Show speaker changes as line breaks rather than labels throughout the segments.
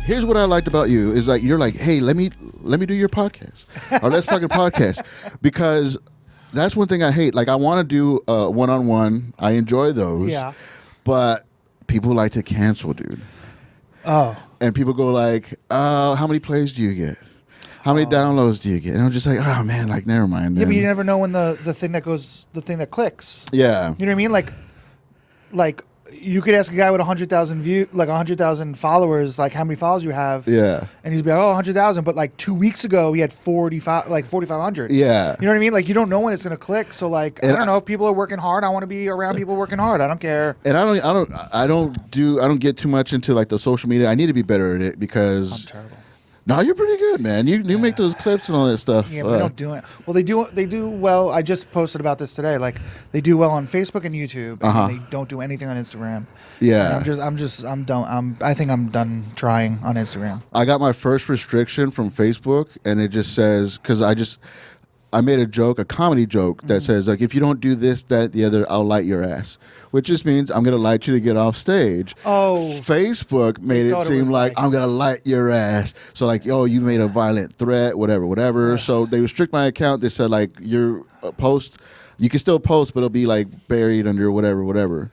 here's what I liked about you is like you're like, hey, let me do your podcast or let's fucking podcast, because that's one thing I hate. Like I want to do one-on-one. I enjoy those.
Yeah.
But people like to cancel, dude.
Oh.
And people go like, how many plays do you get? How many downloads do you get? And I'm just like, oh man, like never mind.
Yeah, but you never know when the thing that clicks.
Yeah.
You know what I mean? Like you could ask a guy with 100,000 views, like 100,000 followers, like how many followers you have.
Yeah.
And he's be like, 100,000. But like 2 weeks ago, he had 4,500.
Yeah.
You know what I mean? Like you don't know when it's going to click. So like, I don't know if people are working hard. I want to be around people working hard. I don't care.
And I don't get too much into like the social media. I need to be better at it because
I'm terrible.
No, you're pretty good, man. You make those clips and all that stuff.
Yeah, but they don't do it. Well, they do well. I just posted about this today. Like they do well on Facebook and YouTube, and they don't do anything on Instagram.
Yeah,
and I'm done. I think I'm done trying on Instagram.
I got my first restriction from Facebook, and it just says because I made a comedy joke that says like if you don't do this, that, the other, I'll light your ass. Which just means I'm going to light you to get off stage.
Oh.
Facebook made it seem like I'm going to light your ass. So like, oh, you made a violent threat, whatever. So they restrict my account. They said like your post, you can still post, but it'll be like buried under whatever.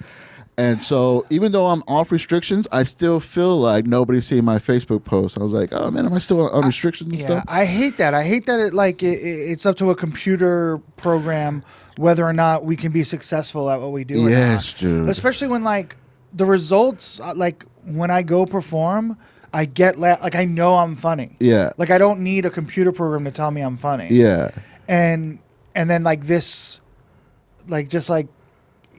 And so even though I'm off restrictions, I still feel like nobody's seeing my Facebook post. I was like, oh man, am I still on restrictions and stuff?
I hate that. I hate that it's up to a computer program whether or not we can be successful at what we do.
Yes, dude.
Especially when like the results, like when I go perform, I get like I know I'm funny.
Yeah.
Like I don't need a computer program to tell me I'm funny.
Yeah.
And then like this, like just like,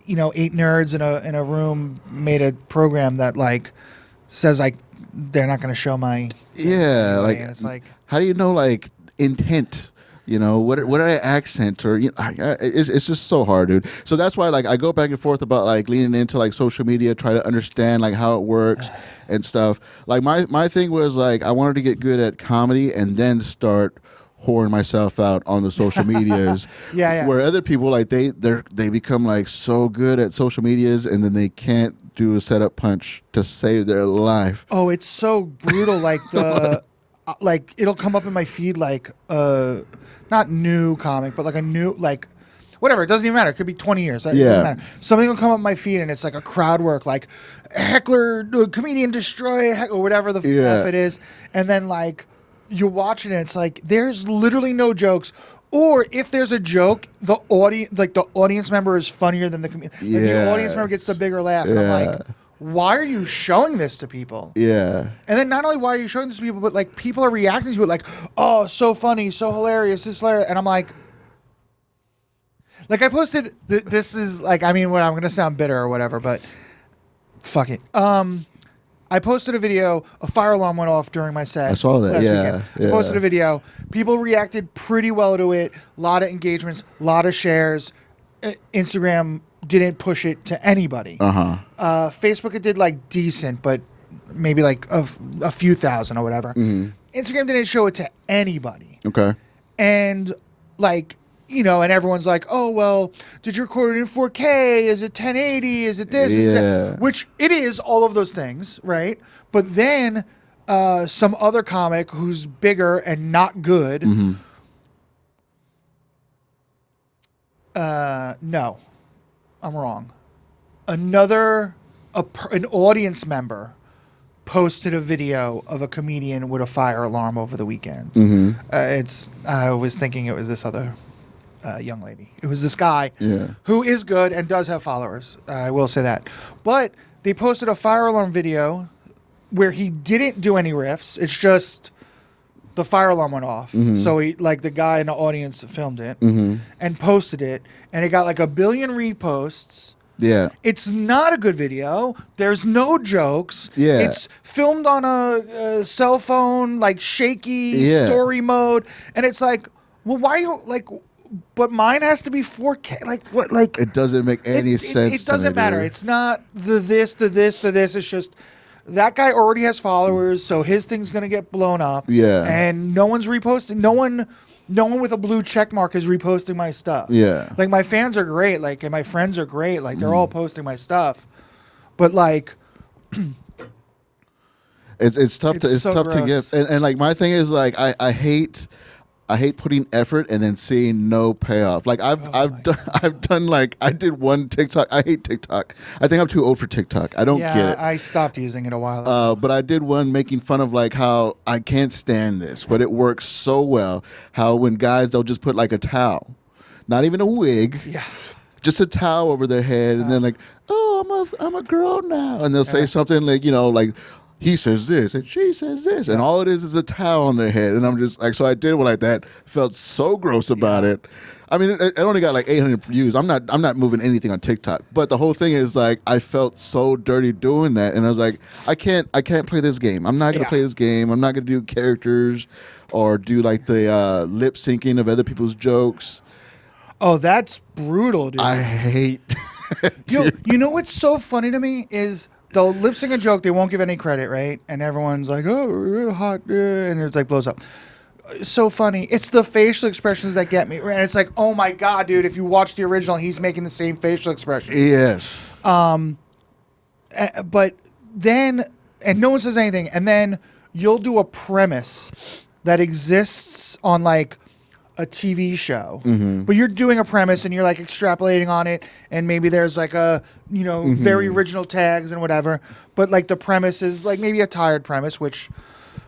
8 nerds in a room made a program that like says like they're not going to show my
like
and it's like,
how do you know like intent? What are I accent or it's just so hard, dude. So that's why like I go back and forth about like leaning into like social media, try to understand like how it works and stuff. Like my thing was like I wanted to get good at comedy and then start whoring myself out on the social medias.
yeah.
Where other people like they become like so good at social medias and then they can't do a setup punch to save their life.
Oh, it's so brutal. Like the like it'll come up in my feed like not new comic, but like a new like whatever. It doesn't even matter. It could be 20 years. It doesn't matter. Something will come up in my feed and it's like a crowd work, like heckler, comedian destroy, or whatever the F it is. And then like you're watching it, it's like there's literally no jokes. Or if there's a joke, the audience member is funnier than the comedian. Yeah. The audience member gets the bigger laugh. And I'm like, why are you showing this to people?
Yeah.
And then not only why are you showing this to people, but like people are reacting to it like, oh, so funny, so hilarious, this is hilarious. And I'm like I posted, this is like, I mean, I'm going to sound bitter or whatever, but fuck it. I posted a video, a fire alarm went off during my set.
I saw that,
weekend. I posted a video. People reacted pretty well to it. A lot of engagements, a lot of shares. Instagram didn't push it to anybody. Facebook, it did like decent, but maybe like a few thousand or whatever. Instagram didn't show it to anybody.
Okay.
And like, and everyone's like, oh, well, did you record it in 4K? Is it 1080? Is it this? Is it that? Which it is, all of those things, right? But then some other comic who's bigger and not good. No, I'm wrong. An audience member posted a video of a comedian with a fire alarm over the weekend. I was thinking it was this other young lady. It was this guy who is good and does have followers. I will say that. But they posted a fire alarm video where he didn't do any riffs. It's just the fire alarm went off. So he, like the guy in the audience filmed it and posted it, and it got like 1 billion reposts.
Yeah.
It's not a good video. There's no jokes.
Yeah.
It's filmed on a cell phone, like shaky story mode. And it's like, well, why you like, but mine has to be 4K. Like what? Like
it doesn't make any sense.
It doesn't matter. It's not the this. It's just that guy already has followers, so his thing's gonna get blown up.
Yeah.
And no one's reposting. No one with a blue check mark is reposting my stuff.
Yeah.
Like my fans are great. Like and my friends are great. Like they're all posting my stuff. But like.
It's tough to
so
to
gross.
get and like my thing is like I hate putting effort and then seeing no payoff. Like I've done like I did one TikTok. I hate TikTok. I think I'm too old for TikTok. I don't get it.
I stopped using it a while ago.
But I did one making fun of like how I can't stand this, but it works so well. How when guys they'll just put like a towel, not even a wig,
Yeah.
just a towel over their head, and then like, oh, I'm a girl now, and they'll say something like, like. He says this and she says this, and all it is a towel on their head, and I'm just like, so I did one like that. Felt so gross about it. I mean, it only got like 800 views. I'm not moving anything on TikTok, but the whole thing is like I felt so dirty doing that, and I was like, I can't play this game. I'm not gonna play this game. I'm not gonna do characters or do like the lip syncing of other people's jokes.
Oh, that's brutal, dude.
I hate.
You know what's so funny to me is they'll lip sync a joke, they won't give any credit, right? And everyone's like, oh, hot, and it like blows up. So funny. It's the facial expressions that get me. And it's like, oh my God, dude, if you watch the original, he's making the same facial expression.
Yes.
But then, and no one says anything, and then you'll do a premise that exists on like a TV show, but you're doing a premise and you're like extrapolating on it, and maybe there's like a very original tags and whatever, but like the premise is like maybe a tired premise, which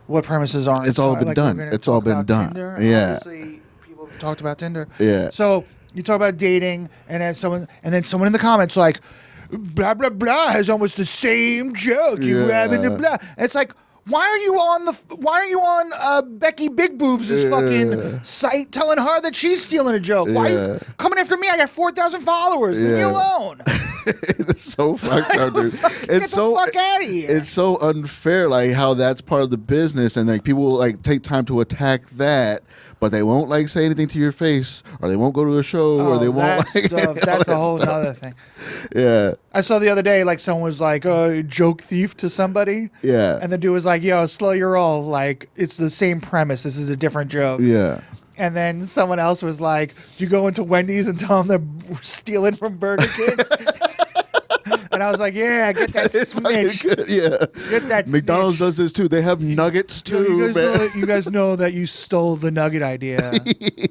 what premises aren't?
It's all been done. It's all been done.
Tinder.
Yeah.
Obviously, people talked about Tinder.
Yeah.
So you talk about dating, and then someone in the comments like, blah blah blah has almost the same joke. You grab into blah. And it's like, why are you on Becky Big Boobs' fucking site telling her that she's stealing a joke? Why are you coming after me? I got 4,000 followers. Leave me alone.
It's so fucked up, dude.
Get the fuck out of here.
It's so unfair, like how that's part of the business, and like people will like take time to attack that, but they won't like say anything to your face, or they won't go to a show, or they won't.
That's a whole other thing.
Yeah.
I saw the other day, like someone was like, joke thief to somebody.
Yeah.
And the dude was like, yo, slow your roll. Like, it's the same premise. This is a different joke.
Yeah.
And then someone else was like, do you go into Wendy's and tell them they're stealing from Burger King? And I was like, yeah, get that snitch.
Yeah.
Get that
McDonald's
snitch.
does this too. They have nuggets too, man.
You guys know that you stole the nugget idea.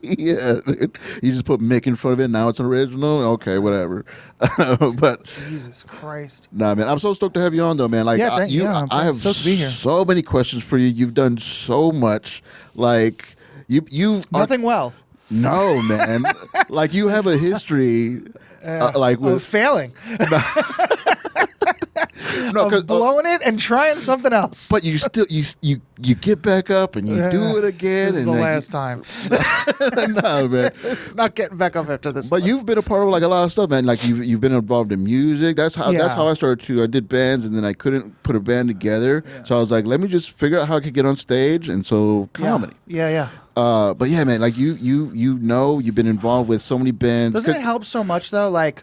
Yeah. You just put Mick in front of it. Now it's original. Okay, whatever. But
Jesus Christ.
Nah, man. I'm so stoked to have you on, though, man. Like, I have
stoked to be here.
so many questions for you. You've done so much. Like, you
Nothing well.
No, man. Like, you have a history. Like with
failing.
No,
of blowing it and trying something else.
But you still you get back up and you do it again.
This is the last time.
No, man.
It's not getting back up after this.
But
one.
you've been a part of like a lot of stuff, man. Like you've been involved in music. That's how I started too. I did bands, and then I couldn't put a band together. Yeah. So I was like, let me just figure out how I could get on stage, and so comedy.
Yeah.
But yeah, man, like you've been involved with so many bands.
Doesn't it help so much though? Like,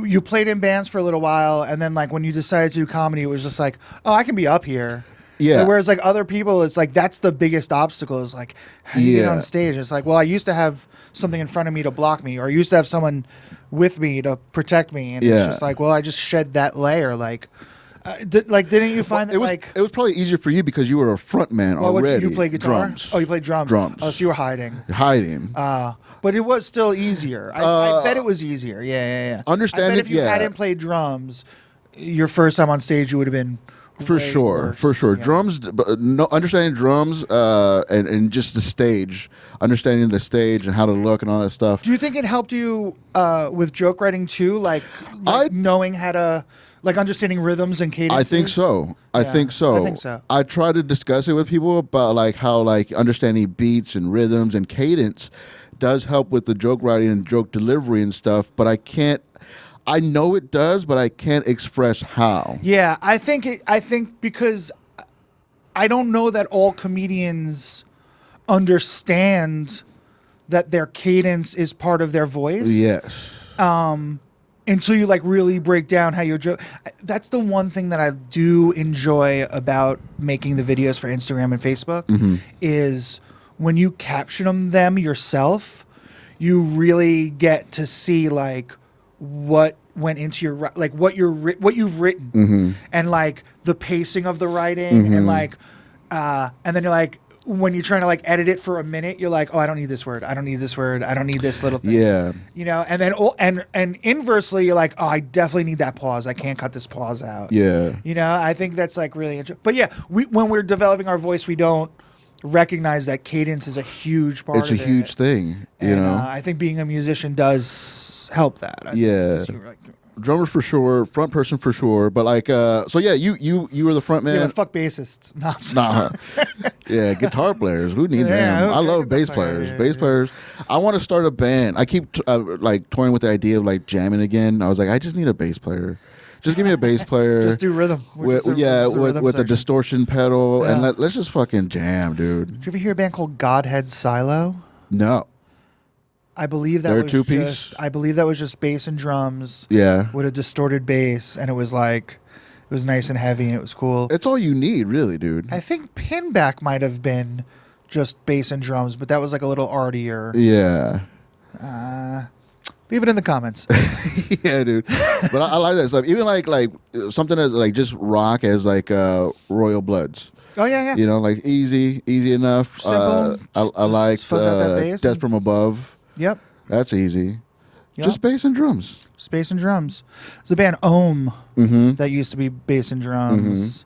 you played in bands for a little while, and then like when you decided to do comedy, it was just like, oh, I can be up here.
Yeah.
And whereas like other people, it's like that's the biggest obstacle is like, how do you get on stage? It's like, well, I used to have something in front of me to block me, or I used to have someone with me to protect me, and it's just like, well, I just shed that layer. Like, didn't you find that
it was probably easier for you because you were a front man already?
What, you play guitar?
Drums.
Oh, you played drums. Oh, so you were hiding. But it was still easier. I bet it was easier. Yeah.
Understand
I bet if you hadn't played drums, your first time on stage, you would have been
for sure. Yeah. Drums, understanding drums, and just the stage, understanding the stage and how to look and all that stuff.
Do you think it helped you with joke writing too? Like knowing how to. Like understanding rhythms and cadences?
I think so. I think so. I try to discuss it with people about like how like understanding beats and rhythms and cadence does help with the joke writing and joke delivery and stuff, but I can't. I know it does, but I can't express how.
Yeah, I think because I don't know that all comedians understand that their cadence is part of their voice.
Yes.
Until you like really break down how your joke. That's the one thing that I do enjoy about making the videos for Instagram and Facebook is when you caption them yourself, you really get to see like what went into your like what you've written and like the pacing of the writing and like and then you're like when you're trying to like edit it for a minute, you're like, oh, I don't need this word. I don't need this word. I don't need this little thing.
Yeah.
You know, and then and inversely, you're like, oh, I definitely need that pause. I can't cut this pause out.
Yeah.
You know, I think that's like really interesting. But yeah, when we're developing our voice, we don't recognize that cadence is a huge part
It's
of
a
it.
huge thing, you
And,
know.
I think being a musician does help that. I think, 'cause you're like,
Drummer for sure, front person for sure, but like so yeah, you were the front man.
yeah, fuck bassists. No, I'm sorry.
Nah. Yeah, guitar players. Who needs
Yeah,
them? I
okay,
love bass
guitar player,
players.
yeah,
Bass
yeah.
players. I want to start a band. I keep like toying with the idea of like jamming again. I was like, I just need a bass player. Just give me a bass player.
Just do rhythm.
With the distortion pedal,
Yeah.
and let's just fucking jam, dude.
Did you ever hear a band called Godhead Silo?
No.
I believe that
They're
was
two-piece?
just. I believe that was just bass and drums
Yeah.
with a distorted bass, and it was like, it was nice and heavy, and it was cool.
It's all you need, really, dude.
I think Pinback might have been just bass and drums, but that was like a little artier.
Yeah.
Leave it in the comments.
Yeah, dude. But I like that stuff. Even like something as like just rock as like Royal Bloods.
Oh yeah, yeah.
You know, like easy enough.
Simple.
I
Just
like
fuzz out that bass
Death
and-
from Above.
Yep.
That's easy.
Yep.
Just bass and drums.
Bass and drums. There's a band Ohm
Mm-hmm.
that used to be bass and drums.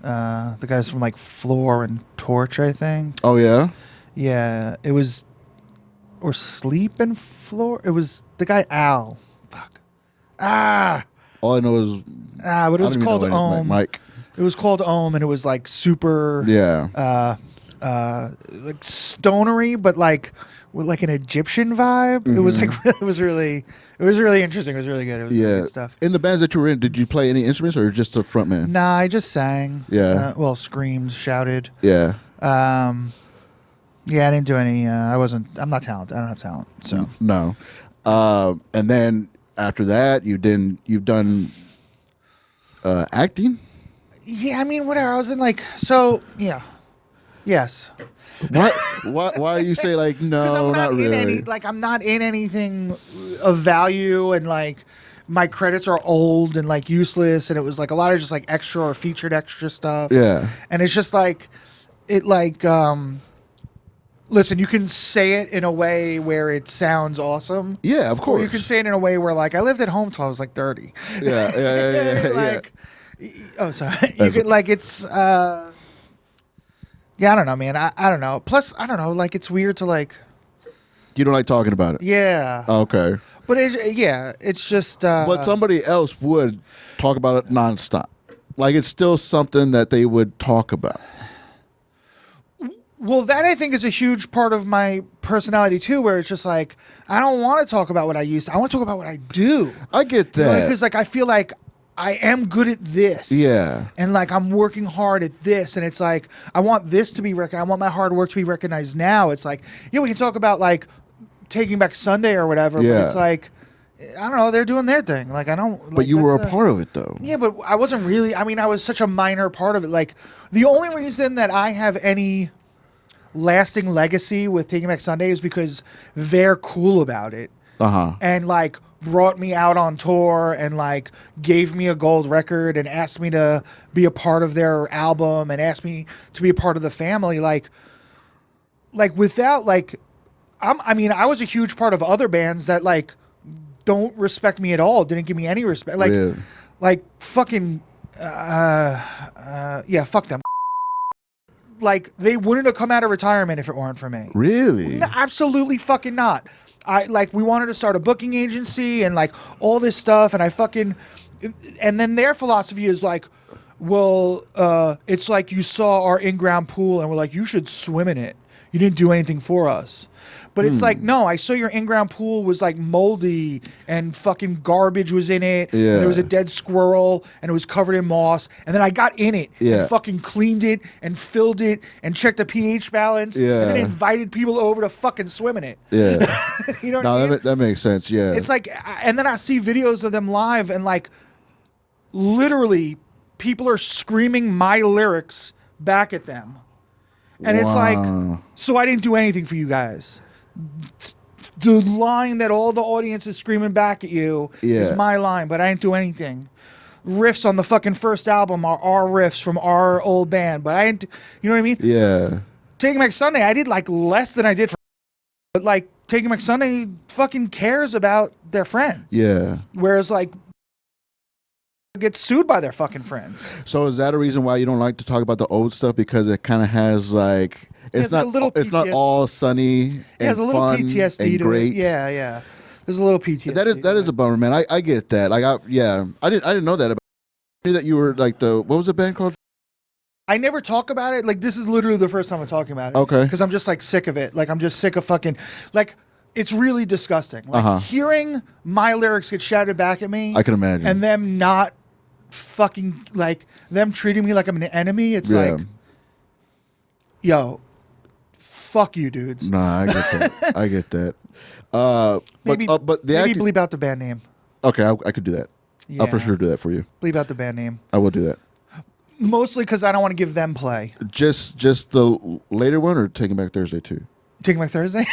The guys from like Floor and Torch, I think.
Oh yeah.
Yeah, it was, or Sleep and Floor. It was the guy Al. Fuck.
All I know is
But it
I
was
don't even
called
know any-
Ohm.
Mike.
It was called Ohm, and it was like super.
Yeah.
Like stonery, but like with like an Egyptian vibe. It was like it was really interesting. It was really good. It was really
Yeah.
good stuff.
In the bands that you were in, did you play any instruments or just a front man?
Nah, I just sang.
Yeah.
Well, screamed, shouted.
Yeah.
Yeah, I didn't do any. I'm not talented. I don't have talent. So
No. And then after that, you've done acting.
yeah, I mean, whatever. I was in like yeah, yes.
Why are you say like
Because
no,
I'm not in
really?
I'm not in anything of value, and like my credits are old and like useless, and it was like a lot of just like extra or featured extra stuff.
Yeah.
And it's just like it like listen, you can say it in a way where it sounds awesome.
Yeah, of
Or
course.
you can say it in a way where like I lived at home till I was like 30.
Yeah.
Like oh sorry. You could like it's yeah, I don't know, man. I don't know. Plus, I don't know, like it's weird to like
You don't like talking about it.
yeah.
Okay.
But it's just
But somebody else would talk about it nonstop. Like it's still something that they would talk about.
well, that I think is a huge part of my personality too, where it's just like I don't want to talk about what I used to. I want to talk about what I do.
I get that.
Because like I feel like I am good at this.
Yeah.
And like I'm working hard at this, and it's like I want this to be recognized. I want my hard work to be recognized now. It's like, yeah, we can talk about like Taking Back Sunday or whatever,
Yeah.
but it's like I don't know, they're doing their thing. Like I don't
But
like,
you were
that's
a part of it though.
Yeah, but I wasn't really. I mean, I was such a minor part of it. Like the only reason that I have any lasting legacy with Taking Back Sunday is because they're cool about it
Uh-huh.
and like brought me out on tour and like gave me a gold record and asked me to be a part of their album and asked me to be a part of the family. Like without like, I mean, I was a huge part of other bands that like don't respect me at all. Didn't give me any respect. Like,
Really?
like fucking, yeah, fuck them. Like they wouldn't have come out of retirement if it weren't for me.
Really?
No, absolutely fucking not. We wanted to start a booking agency and like all this stuff, and and then their philosophy is like, well, it's like you saw our in-ground pool and we're like, you should swim in it. You didn't do anything for us. But it's like, no, I saw your in-ground pool was like moldy and fucking garbage was in it.
Yeah.
And there was a dead squirrel and it was covered in moss. And then I got in it
Yeah.
and fucking cleaned it and filled it and checked the pH balance.
Yeah.
And then invited people over to fucking swim in it.
Yeah.
You know what I
No,
mean?
that makes sense. Yeah.
It's like, and then I see videos of them live and like literally people are screaming my lyrics back at them. And it's like,
Wow.
so I didn't do anything for you guys. the line that all the audience is screaming back at you is
Yeah.
my line, but I didn't do anything. Riffs on the fucking first album are our riffs from our old band, but I didn't. You know what I mean?
Yeah.
Taking Back Sunday, I did like less than I did for, but like Taking Back Sunday fucking cares about their friends.
Yeah.
Whereas like get sued by their fucking friends.
So is that a reason why you don't like to talk about the old stuff, because it kind of has like it's
like
not
a little
it's not
PTSD.
all sunny and
It has a little
fun
PTSD
and
to
great.
it. Yeah. There's a little PTSD.
That is a bummer, man. I get that. Like I didn't know that about. I knew that you were like what was the band called?
I never talk about it. Like, this is literally the first time I'm talking about it.
Okay.
Because I'm just like sick of it. Like, I'm just sick of fucking like. It's really disgusting. Like hearing my lyrics get shouted back at me.
I can imagine.
And them not fucking like them treating me like I'm an enemy. It's like, yo, fuck you, dudes.
Nah, I get that. I get that.
Maybe bleep out the band name.
Okay, I could do that.
Yeah.
I'll for sure do that for you.
Bleep out the band name.
I will do that.
Mostly because I don't want to give them play.
Just the later one, or Taking Back Thursday too?
Taking Back Thursday?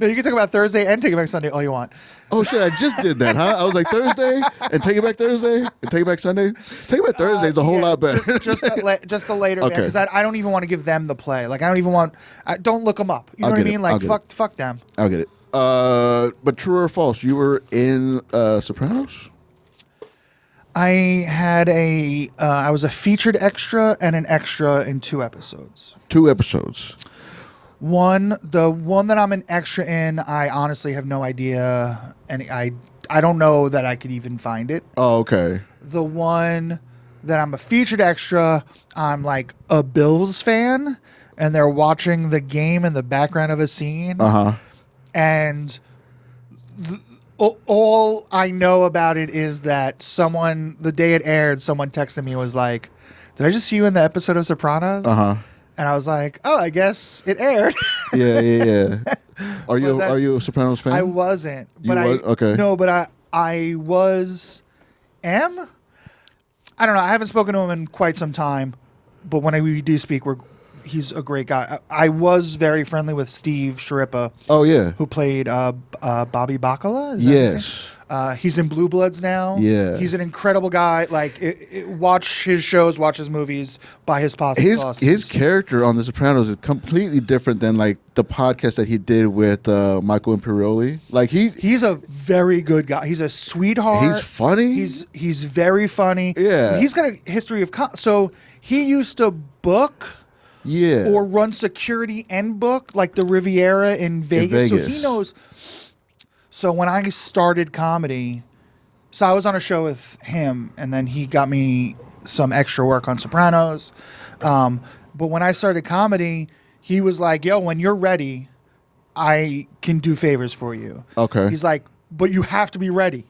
No, you can talk about Thursday and Taking Back Sunday all you want.
Oh shit! I just did that, huh? I was like Thursday and Taking Back Thursday and Taking Back Sunday. Taking Back Thursday is a whole lot better.
Just the later, man.
Okay.
Because I don't even want to give them the play. Like I don't even want. Don't look them up. You know what I mean? Like fuck them.
I'll get it. But true or false? You were in Sopranos.
I had I was a featured extra and an extra in 2 episodes.
2 episodes.
The one that I'm an extra in, I honestly have no idea, and I don't know that I could even find it.
Oh, okay.
The one that I'm a featured extra, I'm like a Bills fan, and they're watching the game in the background of a scene. And all I know about it is that someone, the day it aired, someone texted me and was like, "Did I just see you in the episode of Sopranos?" And I was like, "Oh, I guess it aired."
Yeah. Are you a Sopranos fan?
I wasn't, but
okay.
No, but I was. I don't know. I haven't spoken to him in quite some time, but when we do speak, he's a great guy. I was very friendly with Steve Sharippa.
Oh yeah,
who played Bobby Bacala?
Yes.
He's in Blue Bloods now.
Yeah.
He's an incredible guy. Like, watch his shows, watch his movies, buy his pasta sauce.
His character on The Sopranos is completely different than like the podcast that he did with Michael Imperioli. Like
he's a very good guy. He's a sweetheart.
He's funny.
He's very funny.
Yeah.
He's got a history of so he used to book.
Yeah.
Or run security and book like the Riviera in Vegas. So he knows. So when I started comedy, so I was on a show with him, and then he got me some extra work on Sopranos. But when I started comedy, he was like, "Yo, when you're ready, I can do favors for you."
Okay.
He's like, "But you have to be ready,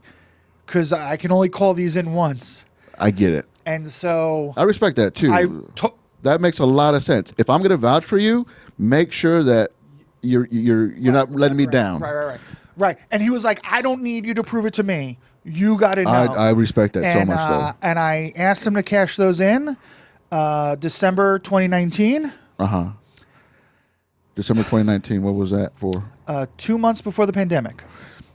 because I can only call these in once."
I get it.
And so
I respect that too. That makes a lot of sense. If I'm going to vouch for you, make sure that you're not letting me down.
Right. And he was like, "I don't need you to prove it to me. You got to know."
I respect that so much, though.
And I asked him to cash those in December 2019.
December 2019. What was that for?
2 months before the pandemic.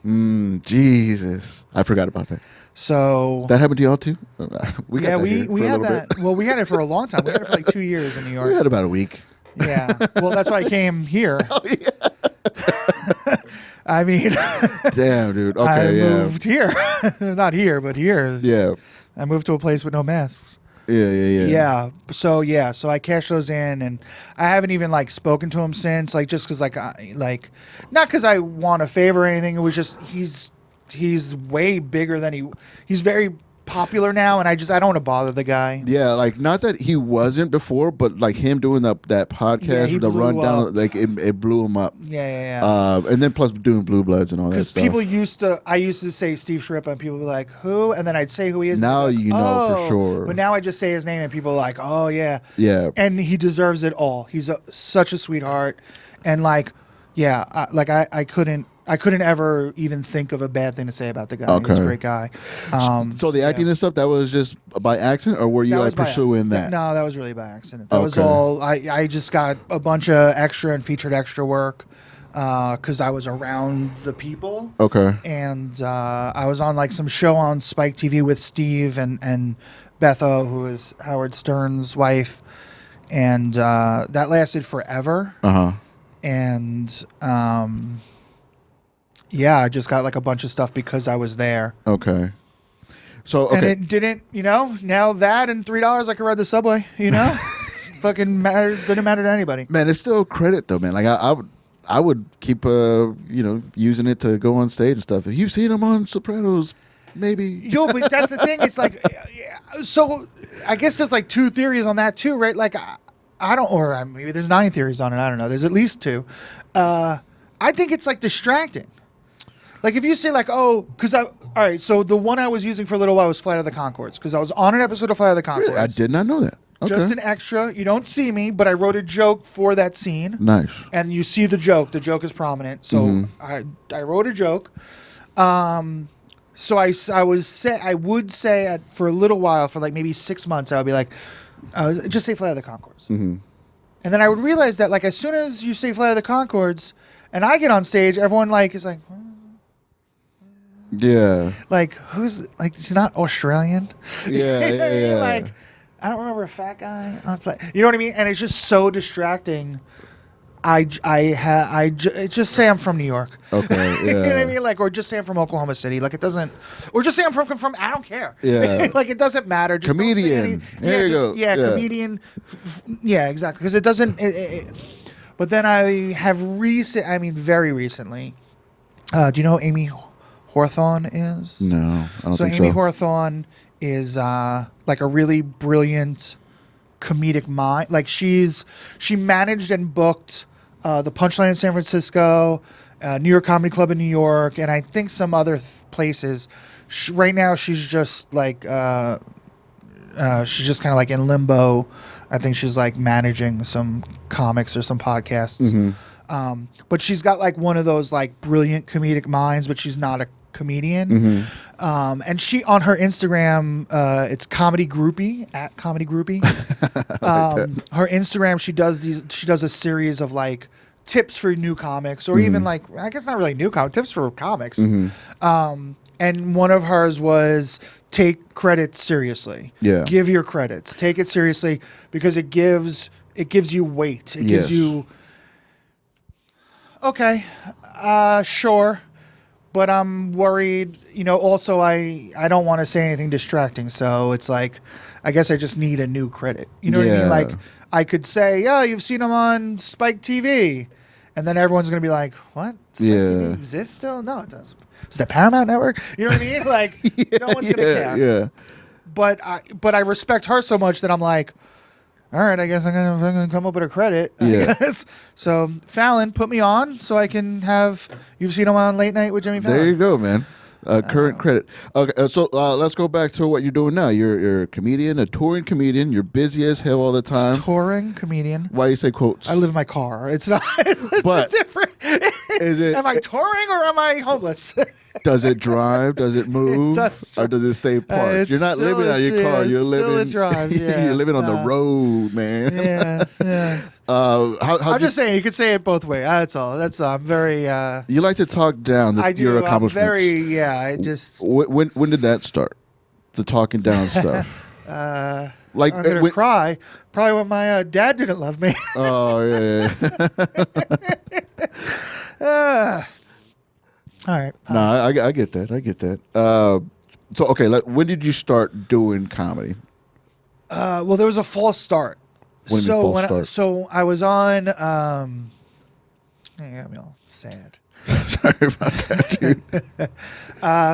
Jesus. I forgot about that.
So
that happened to y'all too?
We had that. Bit. Well, we had it for a long time. We had it for like 2 years in New York.
We had about a week.
Yeah. Well, that's why I came here.
Oh, yeah.
I mean,
damn, dude. Okay,
I moved here. Not here, but here.
Yeah.
I moved to a place with no masks.
Yeah.
So I cashed those in, and I haven't even like spoken to him since. Like just because not because I want a favor or anything. It was just he's way bigger than he's very popular now, and I don't want to bother the guy.
Yeah, like not that he wasn't before, but like him doing that podcast, the rundown, like it blew him up.
Yeah.
And then plus doing Blue Bloods and all that stuff.
Because I used to say Steve Sharippa, and people would be like, "Who?" And then I'd say who he is.
Now
like,
you know for sure.
But now I just say his name, and people are like, "Oh yeah."
Yeah.
And he deserves it all. He's such a sweetheart, and like, yeah, I couldn't ever even think of a bad thing to say about the guy.
Okay.
He's a great guy.
So the acting and stuff, that was just by accident, or were you like pursuing that?
No, that was really by accident. That was all. I just got a bunch of extra and featured extra work. because I was around the people.
Okay.
And I was on like some show on Spike TV with Steve and Betho, who is Howard Stern's wife, and that lasted forever. And yeah, I just got like a bunch of stuff because I was there.
Okay. So okay.
And it didn't, now that and $3 I could ride the subway, It's fucking matter, didn't matter to anybody.
Man, it's still credit though, man. Like I would keep using it to go on stage and stuff. If you've seen him on Sopranos, maybe.
Yo, but that's the thing. It's like, so I guess there's like 2 theories on that too, right? Like I don't, or maybe there's 9 theories on it. I don't know. There's at least 2. I think it's like distracting. Like if you say like, all right, so the one I was using for a little while was Flight of the Conchords, because I was on an episode of Flight of the Conchords.
Really? I did not know that. Okay.
Just an extra. You don't see me, but I wrote a joke for that scene.
Nice.
And you see the joke. The joke is prominent. So I wrote a joke. So I would say for a little while, for like maybe 6 months, I would be like, just say Flight of the Conchords. And then I would realize that like as soon as you say Flight of the Conchords, and I get on stage, everyone like is like.
Yeah.
Like who's like? He's not Australian.
Yeah.
You know what I mean?
Yeah.
Like I don't remember a fat guy on You know what I mean? And it's just so distracting. Just say I'm from New York.
Okay. Yeah.
You know what I mean? Like, or just say I'm from Oklahoma City. Like it doesn't, or just say I'm from. I don't care.
Yeah.
Like it doesn't matter. Just
comedian. There you go.
Yeah, comedian. Yeah, exactly. Because it doesn't. But then I have very recently. Do you know who Amy Hawthorne is?
No, I don't think so.
Amy Hawthorne is like a really brilliant comedic mind. Like she managed and booked the Punchline in San Francisco, New York Comedy Club in New York, and I think some other places. Right now, she's just like she's just kind of like in limbo. I think she's like managing some comics or some podcasts. But she's got like one of those like brilliant comedic minds, but she's not a comedian. And she on her Instagram, it's comedy groupie at comedy groupie. Her Instagram, she does a series of like tips for new comics, or even like, I guess not really new comics, tips for comics. And one of hers was take credit seriously.
Yeah.
Give your credits. Take it seriously, because it gives you weight. It gives you, okay, sure. But I'm worried, also I don't want to say anything distracting. So it's like, I guess I just need a new credit. You know what I mean? Like I could say, yeah, you've seen him on Spike TV. And then everyone's going to be like, what? Spike TV exists still? No, it does. Is that Paramount Network? You know what I mean? Like, no one's going to care.
Yeah.
But I respect her so much that I'm like, all right, I guess I'm gonna come up with a credit.
Yeah.
So Fallon, put me on so I can have. You've seen him on Late Night with Jimmy Fallon.
There you go, man. Current credit. Okay, so let's go back to what you're doing now. You're a comedian, a touring comedian. You're busy as hell all the time.
Touring comedian.
Why do you say quotes?
I live in my car. It's not. It's different.
Is it?
Am I touring or am I homeless?
Does it drive? Does it move? Or does it stay parked? You're not living out of your car. You're living.
It drives, yeah.
You're living on the road, man.
Yeah.
I'm
just saying, you could say it both ways. That's all. I'm very.
You like to talk down your accomplishments.
I'm very. I just.
When did that start? The talking down stuff. Like
I'm gonna cry. Probably when my dad didn't love me.
Oh yeah.
All right.
No, I get that. I get that. So okay, when did you start doing comedy?
Well, there was a false start. So I was on. You got me all sad.
Sorry about that, dude.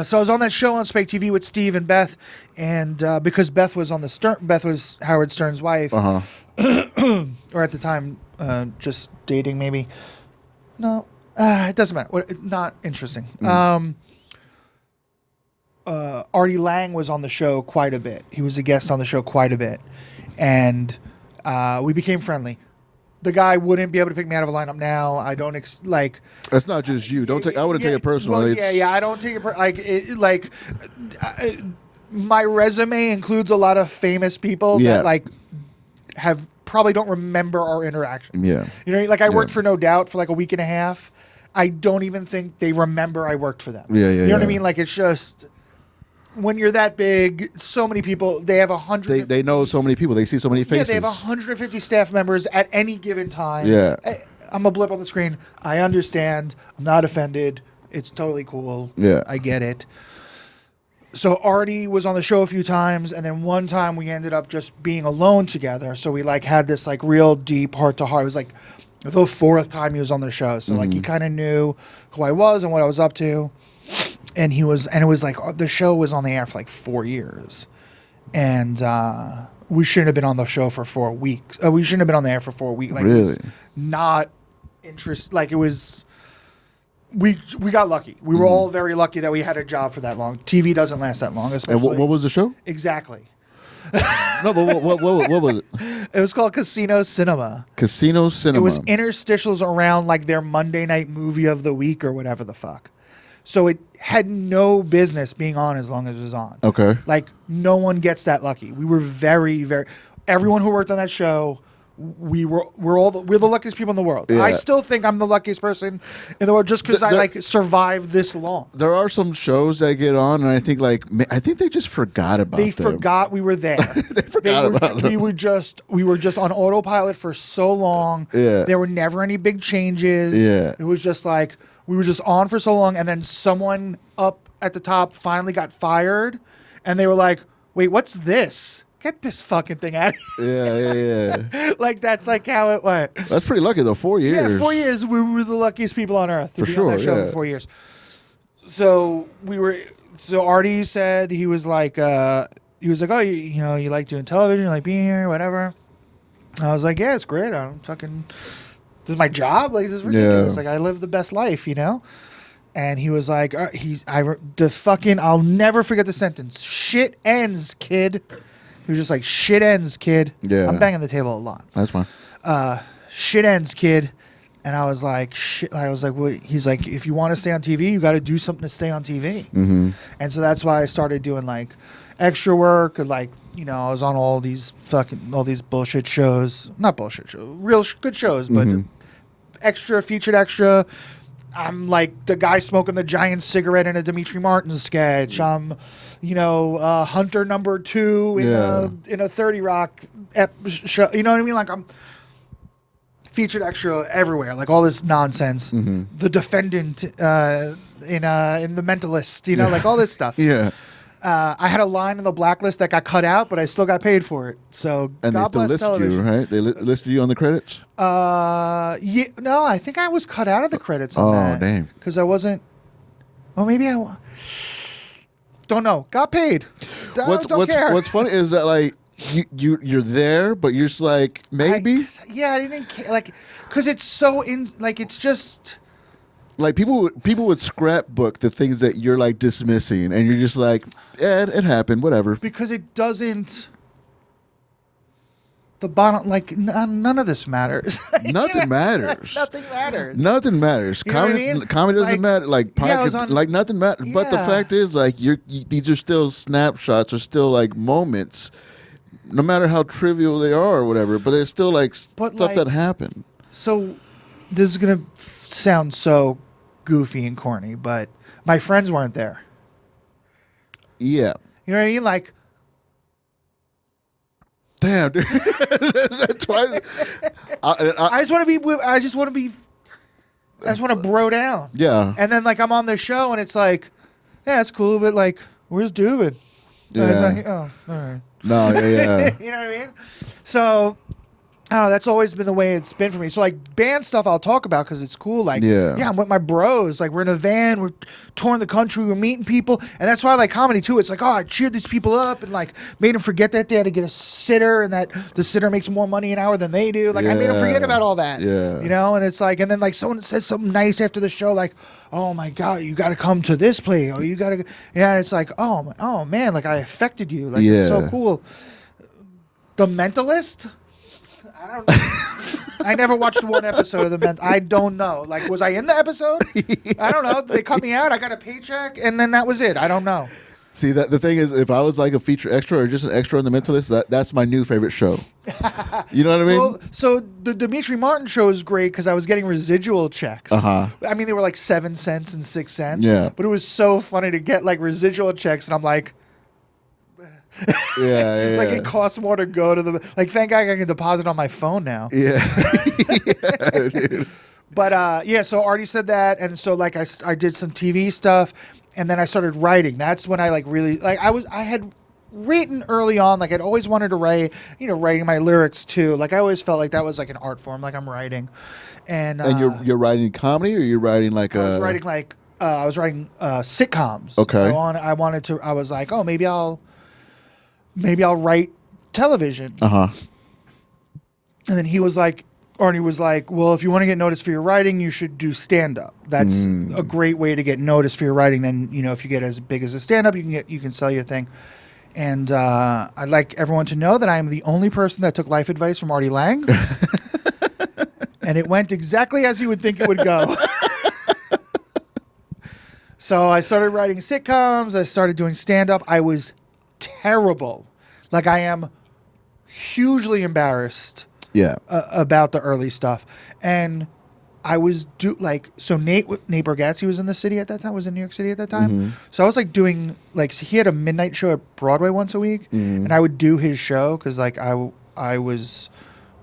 So I was on that show on Spike TV with Steve and Beth, and because Beth was Beth was Howard Stern's wife, or at the time, just dating maybe. No, it doesn't matter. Not interesting. Artie Lang was on the show quite a bit. He was a guest on the show quite a bit, and we became friendly. The guy wouldn't be able to pick me out of a lineup now. I don't like.
That's not just you. Don't take. I wouldn't take it personally.
Well, I don't take it my resume includes a lot of famous people that like have probably don't remember our interactions.
Yeah.
You know, like I worked for No Doubt for like a week and a half. I don't even think they remember I worked for them.
Yeah,
You know what I mean? Like, it's just when you're that big, so many people. They have 100.
They know so many people. They see so many faces.
Yeah, they have 150 staff members at any given time.
Yeah.
I'm a blip on the screen. I understand. I'm not offended. It's totally cool.
Yeah.
I get it. So Artie was on the show a few times, and then one time we ended up just being alone together. So we like had this like real deep heart to heart. It was like the fourth time he was on the show. So like he kind of knew who I was and what I was up to. And it was like the show was on the air for like 4 years. And we shouldn't have been on the show for 4 weeks. We shouldn't have been on the air for 4 weeks. Like,
really?
It was not interest. Like, it was. We got lucky. We were all very lucky that we had a job for that long. TV doesn't last that long.
And what was the show?
Exactly.
No, but what was it?
It was called Casino Cinema.
Casino Cinema.
It was interstitials around like their Monday night movie of the week or whatever the fuck. So it had no business being on as long as it was on.
Okay.
Like, no one gets that lucky. We were very, very. Everyone who worked on that show, we're the luckiest people in the world.
Yeah.
I still think I'm the luckiest person in the world just because I like survived this long.
There are some shows that get on, and I think they just forgot about
They
them.
forgot we were there.
They forgot about them.
We were just on autopilot for so long.
Yeah.
There were never any big changes.
Yeah.
It was just like we were just on for so long, and then someone up at the top finally got fired, and they were like, "Wait, what's this? Get this fucking thing out of here."
Yeah.
Like, that's like how it went.
That's pretty lucky though. 4 years.
Yeah, 4 years. We were the luckiest people on earth to
For
be
sure,
on that show
yeah.
for 4 years. So Artie said he was like, oh, you know, you like doing television, you like being here, whatever. I was like, yeah, it's great. I'm fucking. This is my job. Like, this is ridiculous.
Yeah.
Like, I live the best life, you know. And he was like, I'll never forget the sentence. Shit ends, kid. He was just like, shit ends, kid.
Yeah.
I'm banging the table a lot.
That's fine.
Shit ends, kid. And I was like, shit. I was like, well, he's like, if you want to stay on TV, you got to do something to stay on TV.
Mm-hmm.
And so that's why I started doing like extra work. And like, you know, I was on all these bullshit shows. Not bullshit shows. Real good shows, but featured extra. I'm like the guy smoking the giant cigarette in a Dimitri Martin sketch. I'm, you know, Hunter number 2 in a 30 Rock show. You know what I mean? Like, I'm featured extra everywhere. Like, all this nonsense. The defendant in The Mentalist. You know, like all this stuff.
Yeah.
I had a line in the blacklist that got cut out, but I still got paid for it. So
And
God
they still
bless
listed
television.
you, right? They listed you on the credits?
Yeah, no, I think I was cut out of the credits on that.
Oh, damn.
Because I wasn't. Well, maybe I. Don't know. Got paid. Don't care.
What's funny is that like you're there, but you're just like maybe.
I didn't care. Like, because it's so it's just.
Like people would scrapbook the things that you're like dismissing, and you're just like, yeah, it happened, whatever.
Because it doesn't. The bottom, like, none of this matters.
Nothing matters.
Nothing matters.
Nothing matters.
You know what I mean?
Comedy doesn't
Like,
matter. Like,
yeah, I was on-
like nothing matters. But the
Yeah.
fact is, like, these are still snapshots, or still like moments, no matter how trivial they are or whatever. But they're still like
But,
stuff
like-
that happened.
So, this is gonna sound so goofy and corny, but my friends weren't there.
Yeah.
You know what I mean? Like,
Damn, dude. Twice.
I just want to be. I just want to bro down.
Yeah.
And then like I'm on the show and it's like, yeah, it's cool, but like, where's Dubin? Oh, he's not here. Oh, all right.
No, yeah.
You know what I mean? So, I don't know. That's always been the way it's been for me. So, like, band stuff I'll talk about because it's cool. Like,
Yeah.
I'm with my bros. Like, we're in a van. We're touring the country. We're meeting people. And that's why I like comedy, too. It's like, oh, I cheered these people up and, like, made them forget that they had to get a sitter and that the sitter makes more money an hour than they do. Like, I made them forget
Yeah.
about all that.
Yeah.
You know? And it's like, and then, like, someone says something nice after the show, like, oh, my God, you got to come to this play. Or you got to, yeah. And it's like, oh, man, like, I affected you. Like, it's so
Yeah.
cool. The Mentalist? I don't know. I never watched one episode of The Mentalist. I don't know. Like, was I in the episode? I don't know. They cut me out. I got a paycheck, and then that was it. I don't know.
See, that the thing is, if I was like a feature extra or just an extra in The Mentalist, that's my new favorite show. You know what I mean?
Well, so the Dimitri Martin show is great because I was getting residual checks.
Uh-huh.
I mean, they were like 7 cents and 6 cents.
Yeah.
But it was so funny to get like residual checks, and I'm like,
Yeah,
like it costs more to go to the like. Thank God I can deposit on my phone now.
Yeah. Yeah, dude.
But yeah, so Artie said that, and so like I did some TV stuff, and then I started writing. That's when I like really like I had written early on. Like I'd always wanted to write, writing my lyrics too. Like I always felt like that was like an art form. Like I'm writing, and
you're writing comedy, or you're writing like
I was writing sitcoms.
Okay.
I wanted to. I was like, oh, maybe I'll write television.
Uh-huh.
And then Arnie was like, well, if you want to get noticed for your writing, you should do stand-up. That's a great way to get noticed for your writing. Then, if you get as big as a stand-up, you can sell your thing. And I'd like everyone to know that I am the only person that took life advice from Artie Lang. And it went exactly as you would think it would go. So I started writing sitcoms. I started doing stand-up. I was terrible. Like I am hugely embarrassed about the early stuff. And I was so Nate Bargatze was in the city at that time, was in New York City at that time.
Mm-hmm.
So I was like doing he had a midnight show at Broadway once a week, and I would do his show because like I was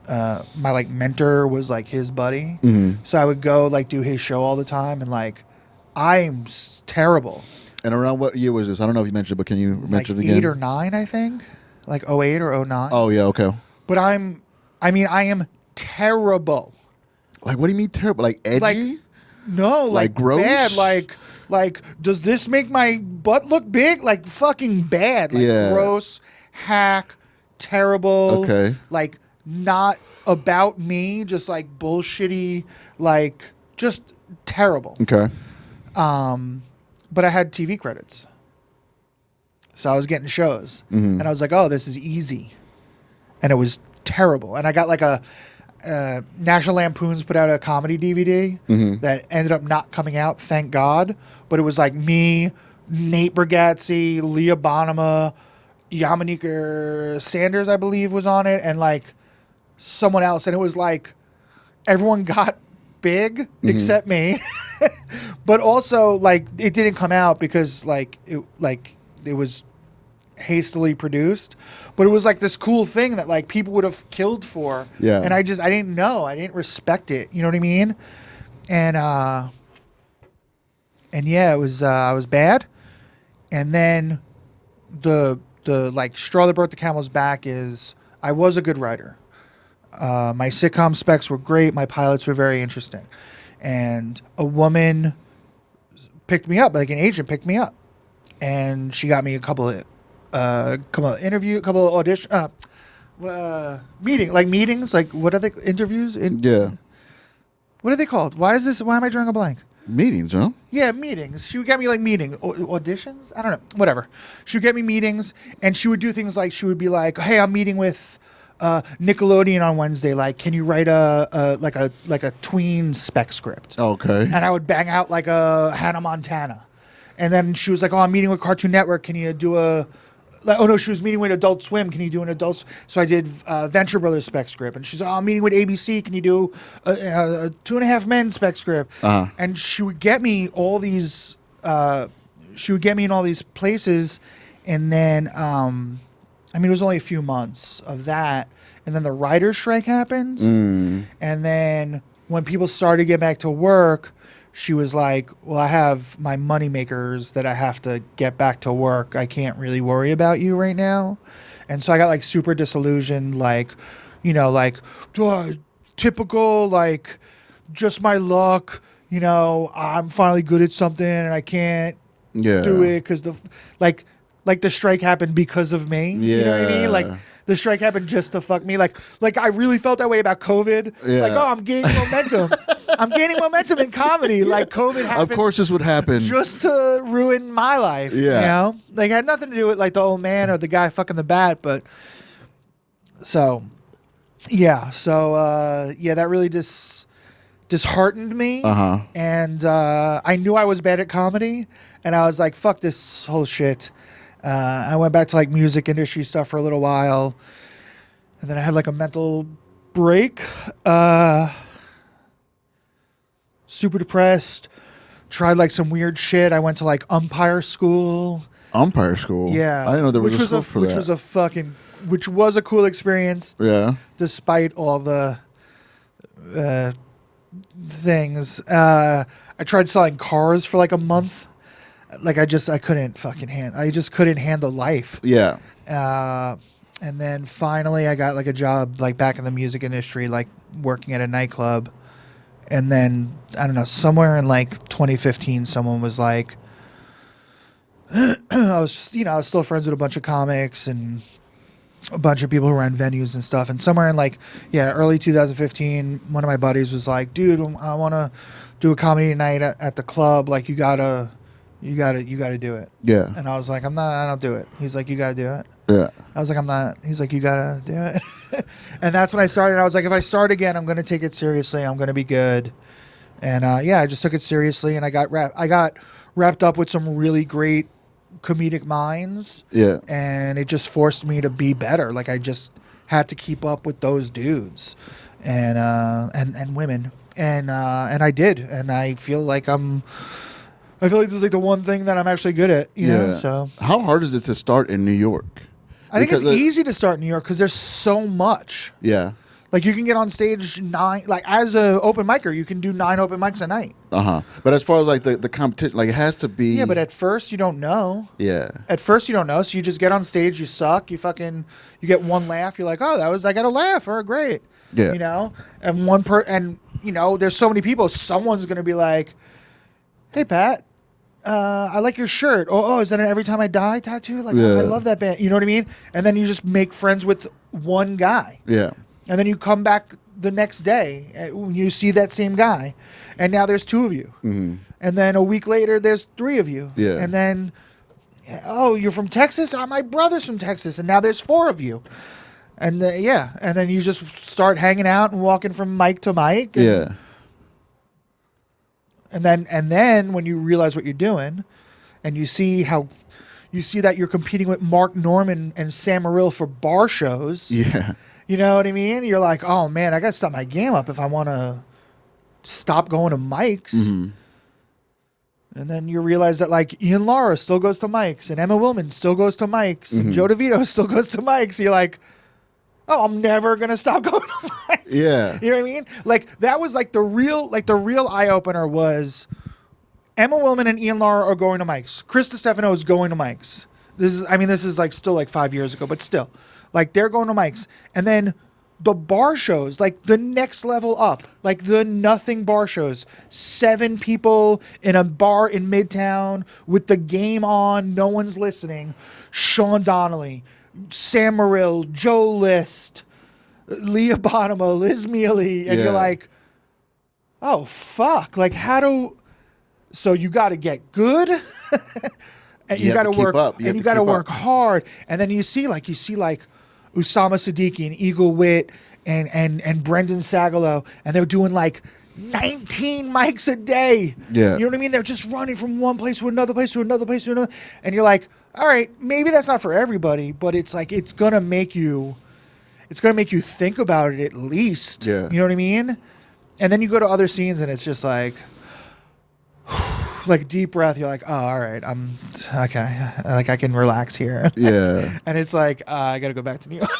my like mentor was like his buddy. So I would go like do his show all the time, and like I'm terrible.
And around what year was this? I don't know if you mentioned it, but can you mention it again?
8 or 9, I think. Like 08 or 09.
Oh, yeah, okay.
But I am terrible.
Like, what do you mean terrible? Like edgy?
Like
gross?
Bad. Like, does this make my butt look big? Like fucking bad. Like gross, hack, terrible.
Okay.
Like not about me, just like bullshitty, like just terrible.
Okay.
But I had TV credits. So I was getting shows. And I was like, oh, this is easy. And it was terrible. And I got like a National Lampoon's put out a comedy DVD that ended up not coming out, thank God. But it was like me, Nate Bargatze, Leah Bonema, Yamanika Sanders, I believe, was on it. And like someone else. And it was like everyone got big except me. But also like it didn't come out because it was hastily produced, but it was like this cool thing that like people would have killed for. Yeah. And I didn't know. I didn't respect it. You know what I mean? And yeah, it was I was bad. And then the like straw that broke the camel's back is I was a good writer. My sitcom specs were great. My pilots were very interesting. And a woman picked me up, like an agent picked me up, and she got me a couple of audition, meetings. Like what are they? Interviews? What are they called? Why am I drawing a blank?
Meetings, huh?
Yeah, meetings. She would get me like auditions. I don't know. Whatever. She would get me meetings, and she would do things like she would be like, "Hey, I'm meeting with Nickelodeon on Wednesday. Like, can you write a tween spec script?"
Okay.
And I would bang out like a Hannah Montana. And then she was like, "Oh, I'm meeting with Cartoon Network. Can you do she was meeting with Adult Swim. Can you do an adult?" So I did Venture Brothers spec script. And she's like, "Oh, I'm meeting with ABC. Can you do a 2.5 Men spec script?"
Uh-huh.
And she would get me all these. She would get me in all these places, and then it was only a few months of that, and then the writer's strike happened, and then when people started to get back to work, she was like, "Well, I have my money makers that I have to get back to work. I can't really worry about you right now." And so I got like super disillusioned, typical, like just my luck. I'm finally good at something and I can't do it because the strike happened because of me.
Yeah.
You know what I mean? Like the strike happened just to fuck me. Like I really felt that way about COVID.
Yeah.
Like, oh, I'm gaining momentum. I'm gaining momentum in comedy. Like COVID happened.
Of course this would happen.
Just to ruin my life.
Yeah.
Like it had nothing to do with like the old man or the guy fucking the bat, but so yeah. So that really disheartened me.
Uh-huh.
And I knew I was bad at comedy, and I was like, fuck this whole shit. I went back to like music industry stuff for a little while, and then I had like a mental break. Super depressed. Tried like some weird shit. I went to like umpire school.
Umpire school.
Yeah,
I didn't know there was a school for that.
Which was a cool experience.
Yeah.
Despite all the things, I tried selling cars for like a month. Like I couldn't fucking I just couldn't handle life.
Yeah.
And then finally I got like a job like back in the music industry, like working at a nightclub. And then I don't know, somewhere in like 2015, someone was like, I was still friends with a bunch of comics and a bunch of people who ran venues and stuff. And somewhere in like, early 2015, one of my buddies was like, dude, I want to do a comedy night at the club. Like you gotta do it.
Yeah.
And I was like, I don't do it. He's like, you gotta do it.
Yeah.
I was like, I'm not. He's like, you gotta do it. And that's when I started. I was like, if I start again, I'm gonna take it seriously. I'm gonna be good. And I just took it seriously, and I got wrapped up with some really great comedic minds.
Yeah.
And it just forced me to be better. Like I just had to keep up with those dudes, and women, and I did. And I feel like this is like the one thing that I'm actually good at. You know. So
how hard is it to start in New York?
I think it's easy to start in New York because there's so much.
Yeah.
Like you can get on stage 9, like as a open micer, you can do 9 open mics a night.
But as far as like the competition, like it has to be.
Yeah, but at first you don't know.
Yeah.
At first you don't know, so you just get on stage, you suck, you get one laugh, you're like, oh, I got a laugh, or great.
Yeah.
You know, and there's so many people, someone's gonna be like, hey Pat. I like your shirt. Oh, is that an Every Time I Die tattoo? Like, I love that band. You know what I mean? And then you just make friends with one guy.
Yeah.
And then you come back the next day when you see that same guy. And now there's 2 of you. Mm-hmm. And then a week later, there's 3 of you.
Yeah.
And then, oh, you're from Texas? Oh, my brother's from Texas. And now there's 4 of you. And and then you just start hanging out and walking from mic to mic.
Yeah.
And then when you realize what you're doing, and you see that you're competing with Mark Norman and Sam Morril for bar shows.
Yeah.
You know what I mean? You're like, oh man, I gotta step my game up if I want to stop going to mics.
Mm-hmm.
And then you realize that like Ian Lara still goes to mics, and Emma Willman still goes to mics, and Joe DeVito still goes to mics. You're like, oh, I'm never gonna stop going to mics.
Yeah.
You know what I mean? Like that was like the real eye opener was Emma Willman and Ian Lara are going to mics. Chris DiStefano is going to mics. This is like still like 5 years ago, but still, like they're going to mics. And then the bar shows, like the next level up, like the nothing bar shows, 7 people in a bar in Midtown with the game on, no one's listening. Sean Donnelly, Sam Morril, Joe List, Leah Bottomo, Liz Mealy, and you're like, oh fuck, like so you got to get good, and you got to work up, and you got to work hard, and then you see like Usama Siddiqui and Eagle Witt and Brendan Sagalow, and they're doing like 19 mics a day.
Yeah.
You know what I mean? They're just running from one place to another place to another place to another. And you're like, all right, maybe that's not for everybody, but it's like it's gonna make you think about it at least.
Yeah.
You know what I mean? And then you go to other scenes and it's just like like deep breath, you're like, oh, all right, I'm okay. Like I can relax here.
Yeah.
And it's like, I gotta go back to New York.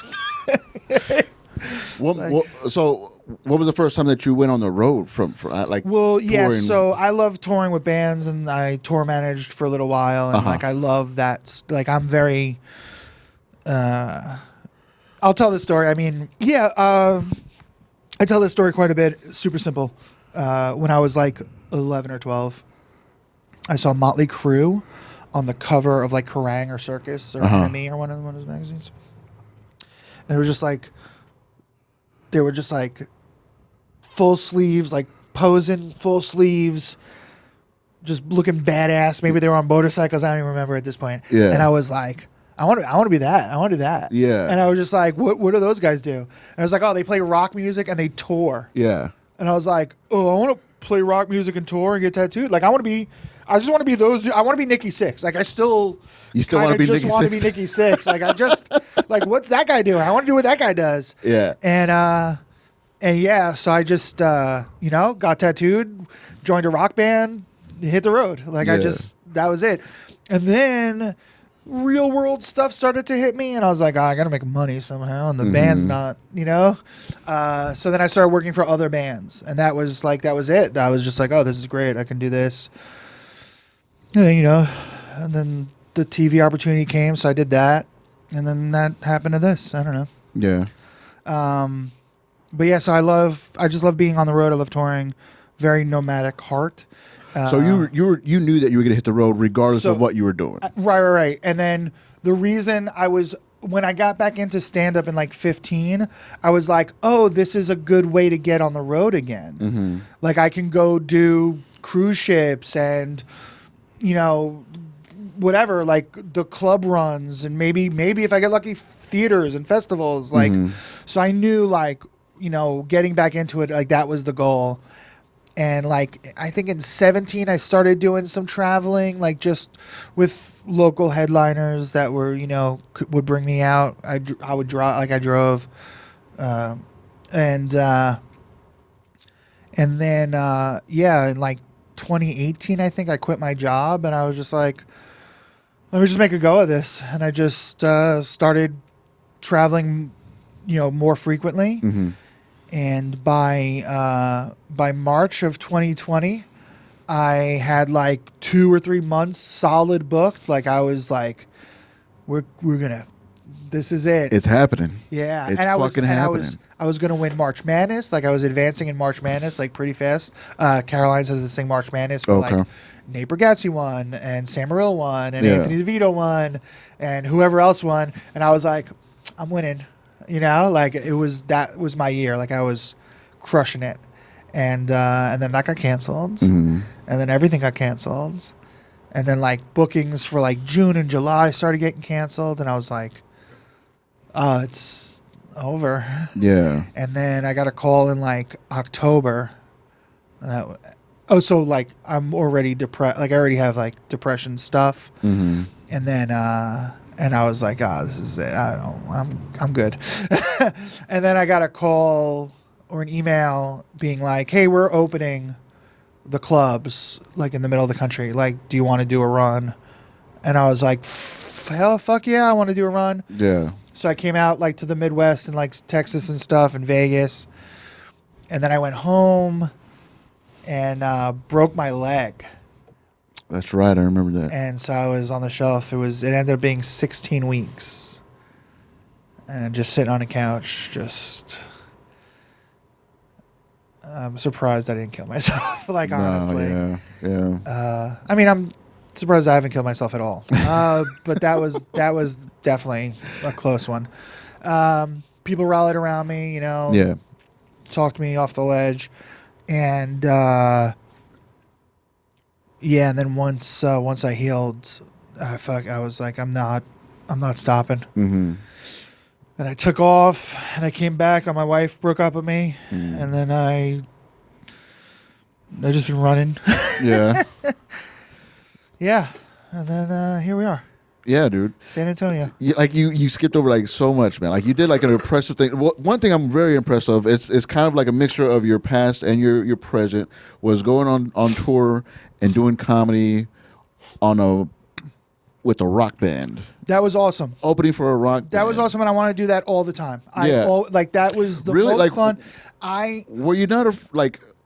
So what was the first time that you went on the road from like?
Well, yeah.
touring?
So I love touring with bands, and I tour managed for a little while, and like I love that. Like I'm very. I'll tell this story. I mean, I tell this story quite a bit. Super simple. When I was like 11 or 12, I saw Motley Crue on the cover of like Kerrang or Circus or Enemy or one of those magazines. And they were just like full sleeves, like posing full sleeves, just looking badass. Maybe they were on motorcycles. I don't even remember at this point.
Yeah.
And I was like, I want to be that. I want to do that.
Yeah.
And I was just like, what do those guys do? And I was like, oh, they play rock music and they tour.
Yeah.
And I was like, oh, I want to play rock music and tour and get tattooed. Like I want to I just want to be those. I want to be Nikki Sixx. Like I still.
You still want to be
just
Nikki
want to
Sixx?
be Nikki Sixx. Like I just like what's that guy doing? I want to do what that guy does.
Yeah.
And yeah, so I just got tattooed, joined a rock band, hit the road. Like
Yeah.
that was it. And then real world stuff started to hit me, and I was like, I got to make money somehow, and the band's not, So then I started working for other bands, and that was it. I was just like, oh, this is great. I can do this. And then the TV opportunity came, so I did that, and then that happened to this. I don't know.
Yeah.
But yeah, so I just love being on the road. I love touring. Very nomadic heart.
So you knew that you were going to hit the road regardless of what you were doing.
Right. And then the reason when I got back into stand up in like 15, I was like, oh, this is a good way to get on the road again.
Mm-hmm.
Like I can go do cruise ships and, whatever, like the club runs, and maybe if I get lucky, theaters and festivals. Like, so I knew like, getting back into it, like that was the goal. And like, I think in 17, I started doing some traveling, like just with local headliners that were, would bring me out. I would drive, like I drove. And then, in like 2018, I think I quit my job, and I was just like, let me just make a go of this. And I just started traveling, more frequently.
Mm-hmm.
And by March of 2020, I had like 2 or 3 months solid booked. Like I was like, we're gonna, this is it.
It's happening.
Yeah,
It's
and
fucking happening.
I was gonna win March Madness. Like I was advancing in March Madness like pretty fast. Caroline's has this thing March Madness where like Nate Bargatze won, and Sam Morril won, and Anthony DeVito won, and whoever else won. And I was like, I'm winning. Like that was my year. Like I was crushing it, and then that got canceled, and then everything got canceled, and then like bookings for like June and July started getting canceled, and I was like, it's over.
Yeah.
And then I got a call in like October. So like I'm already depressed. Like I already have like depression stuff, and then. And I was like, this is it. I'm good. And then I got a call or an email being like, hey, we're opening the clubs like in the middle of the country. Like, do you want to do a run? And I was like, hell, fuck yeah, I want to do a run.
Yeah.
So I came out like to the Midwest and like Texas and stuff and Vegas. And then I went home and broke my leg.
That's right. I remember that.
And so I was on the shelf. It ended up being 16 weeks. And just sitting on a couch, I'm surprised I didn't kill myself. Like, honestly.
Yeah.
I mean, I'm surprised I haven't killed myself at all. But that was definitely a close one. People rallied around me, talked me off the ledge. And, and then once I healed, I was like, I'm not stopping.
Mm-hmm.
And I took off, and I came back, and my wife broke up with me, and then I just been running.
Yeah.
Yeah, and then here we are.
Yeah, dude.
San Antonio.
You skipped over like so much, man. Like you did like an impressive thing. One thing I'm very impressed of, it's kind of like a mixture of your past and your present, was going on tour and doing comedy with a rock band.
That was awesome.
Opening for a rock band.
That was awesome, and I want to do that all the time. That was the
really,
most
like,
fun.
Were you not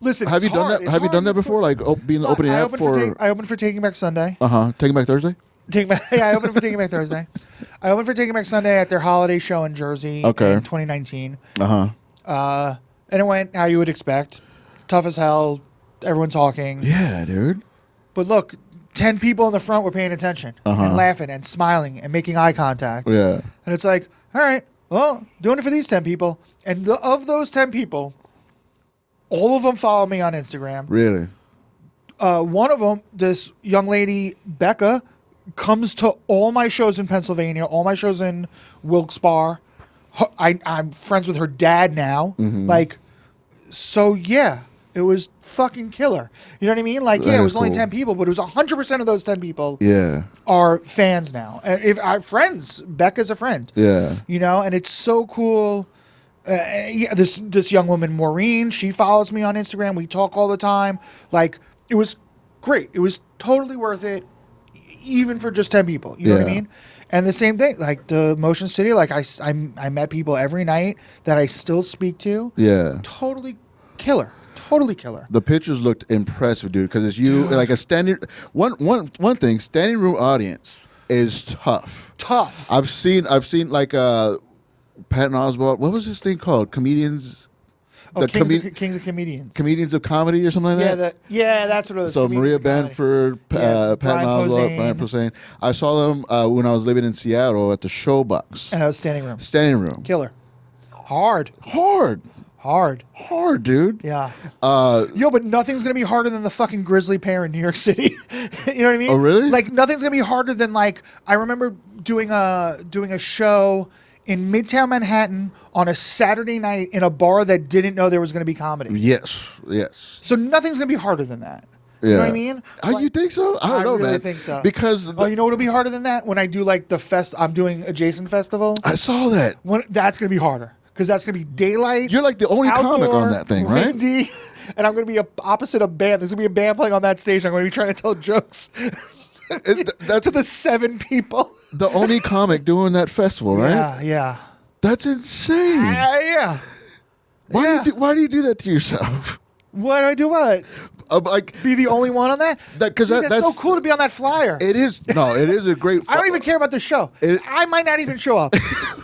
listen?
Have you done that? Have you done that before? Like being the opening act for?
I opened for Taking Back Sunday.
Taking Back Thursday.
I opened for Taking Back Thursday. I opened for Taking Back Sunday at their holiday show in Jersey in 2019. And it went how you would expect. Tough as hell. Everyone talking.
Yeah, dude.
But look, 10 people in the front were paying attention and laughing and smiling and making eye contact.
Yeah.
And it's like, all right, well, doing it for these 10 people. And of those 10 people, all of them follow me on Instagram.
Really?
One of them, this young lady, Becca, comes to all my shows in Pennsylvania, all my shows in Wilkes-Barre. I'm friends with her dad now. Like, so yeah. It was fucking killer. You know what I mean? Like,
That
it
is
was only
cool.
10 people, but it was 100% of those 10 people
Yeah.
are fans now. If our friends, Becca's a friend.
Yeah.
You know, and it's so cool. Yeah, this young woman, Maureen, she follows me on Instagram. We talk all the time. Like, it was great. It was totally worth it, even for just 10 people. You know what I
Yeah.
mean? And the same thing, like the Motion City, like I met people every night that I still speak to.
Yeah.
Totally killer. Totally killer.
The pictures looked impressive, dude. Because it's you like a standing one thing. Standing room audience is tough.
Tough.
I've seen like Patton Oswalt. What was this thing called? Comedians.
Oh, Kings of Comedians.
Comedians of Comedy or something like that.
That's what it was.
So
Comedians
Maria
of Comedy.
Banford, Patton
Brian
Oswalt, Brian
Posehn.
Posehn. I saw them when I was living in Seattle at the Showbox.
And that was standing room.
Standing room.
Killer. Hard.
Hard, dude.
Yeah. But nothing's gonna be harder than the fucking Grizzly Pear in New York City. You know what I mean?
Oh, really?
Like, nothing's gonna be harder than, like, I remember doing a show in Midtown Manhattan on a Saturday night in a bar that didn't know there was gonna be comedy.
Yes.
So nothing's gonna be harder than that.
Yeah.
You know what I mean?
You think so? I don't know,
really
man.
think so.
Because
Oh, you know what'll be harder than that? When I do, like, I'm doing a Jason Festival.
I saw that.
That's gonna be harder. Because that's going to be daylight.
You're like the only comic on that thing, right?
Windy, and I'm going to be opposite a band. There's going to be a band playing on that stage. I'm going to be trying to tell jokes to the 7 people.
The only comic doing that festival, right?
Yeah.
That's insane.
Yeah.
Why do you do that to yourself?
What do I do? What?
Like,
Be the only one on that?
Because
Dude, that's so cool to be on that flyer.
It is. No, it is a great.
I don't even care about the show. I might not even show up.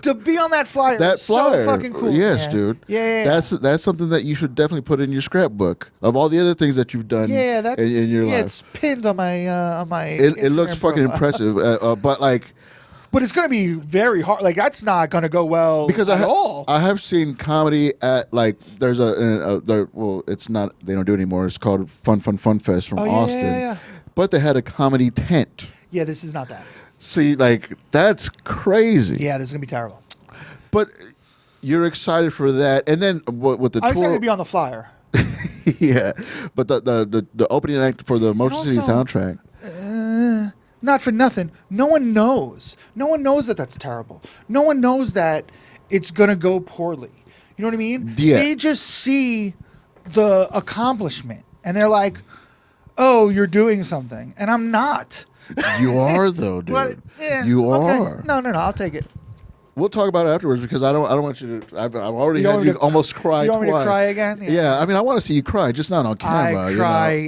To be on that flyer is so fucking cool.
Yes,
man.
dude.
Yeah.
That's something that you should definitely put in your scrapbook of all the other things that you've done.
Yeah, that's
in your life.
It's pinned on my
It looks
Instagram
fucking
profile.
impressive, but like.
But it's going to be very hard. Like, that's not going to go well
Because
at all.
I have seen comedy at, like, there's it's not, they don't do it anymore. It's called Fun Fest from Austin.
Yeah.
But they had a comedy tent.
Yeah, this is not that.
See, like, that's crazy.
Yeah, this is going to be terrible.
But you're excited for that. And then with the
I'm
tour.
excited to be on the flyer.
Yeah. But the opening act for the Motion City
also-
soundtrack.
Not for nothing. No one knows. No one knows that that's terrible. No one knows that it's going to go poorly. You know what I mean?
Yeah.
They just see the accomplishment and they're like, oh, you're doing something. And I'm not.
You are, though, dude.
But, yeah,
You
okay.
are.
No, I'll take it.
We'll talk about it afterwards because I don't want you to. I've already
You
had
want me
you
to
almost cry.
You want me to
twice.
cry again?
Yeah, I mean, I want to see you cry, just not on camera.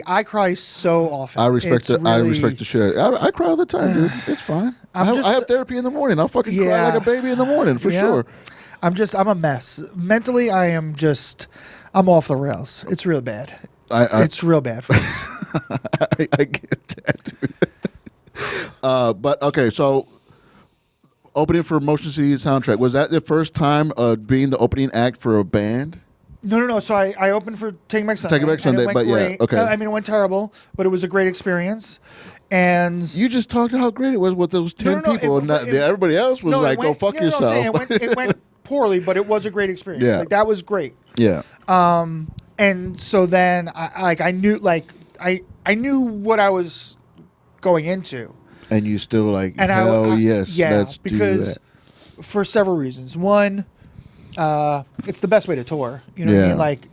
I cry so often.
I respect
It's
I
really-
respect the shit. I cry all the time, dude. It's fine. I have therapy in the morning. I'll fucking cry
Yeah.
like a baby in the morning for
Yeah.
sure.
I'm a mess. Mentally, I'm off the rails. It's real bad. It's real bad, folks.
I get that, dude. But okay, so opening for Motion City soundtrack, was that the first time being the opening act for a band?
No. So I opened for Taking Back Sunday.
Taking Back Sunday,
and it went
but yeah,
great.
okay.
I mean, it went terrible, but it was a great experience. And
You just talked about how great it was with those 10 people, and everybody else was like, "Go fuck yourself."
I'm saying, it went poorly, but it was a great experience.
Yeah.
Like, that was great.
Yeah.
And so then I knew what I was going into.
And you still like,
And
yes, let's
because
do that.
for several reasons. One, it's the best way to tour. You know what I
Yeah.
mean? Like,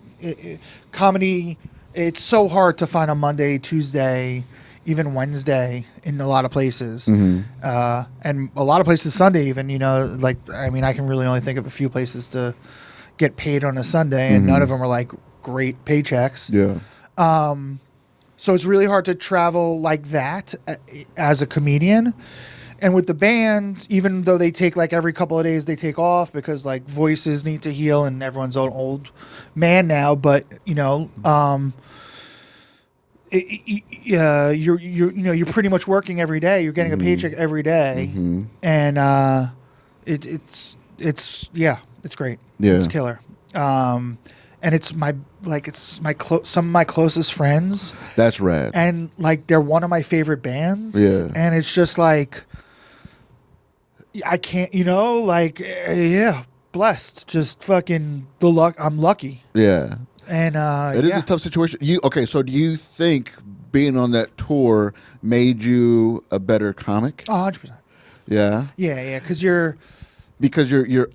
comedy, it's so hard to find a Monday, Tuesday, even Wednesday in a lot of places.
Mm-hmm.
And a lot of places Sunday even, like, I mean, I can really only think of a few places to get paid on a Sunday, and none of them are like great paychecks.
Yeah.
So it's really hard to travel like that as a comedian. And with the band, even though they take like every couple of days, they take off because like voices need to heal and everyone's an old man now. But you're pretty much working every day. You're getting a paycheck every day, and it's great.
Yeah.
It's killer. And it's some of my closest friends.
That's rad.
And like they're one of my favorite bands.
Yeah.
And it's just like I can't, blessed. Just fucking the luck. I'm lucky.
Yeah.
And
It is a tough situation. So do you think being on that tour made you a better comic?
100%.
Yeah.
Yeah, because
you're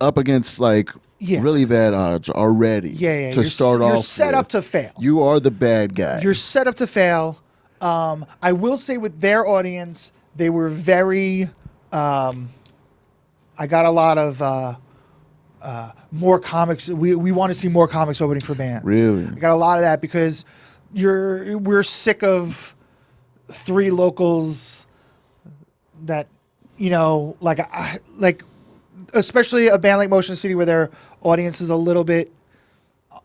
up against like really bad odds already.
Yeah.
To start off,
you're set up to fail.
You are the bad guy.
You're set up to fail. I will say with their audience, they were very. I got a lot of more comics. We want to see more comics opening for bands.
Really?
I got a lot of that because we're sick of 3 locals that like especially a band like Motion City where their audience is a little bit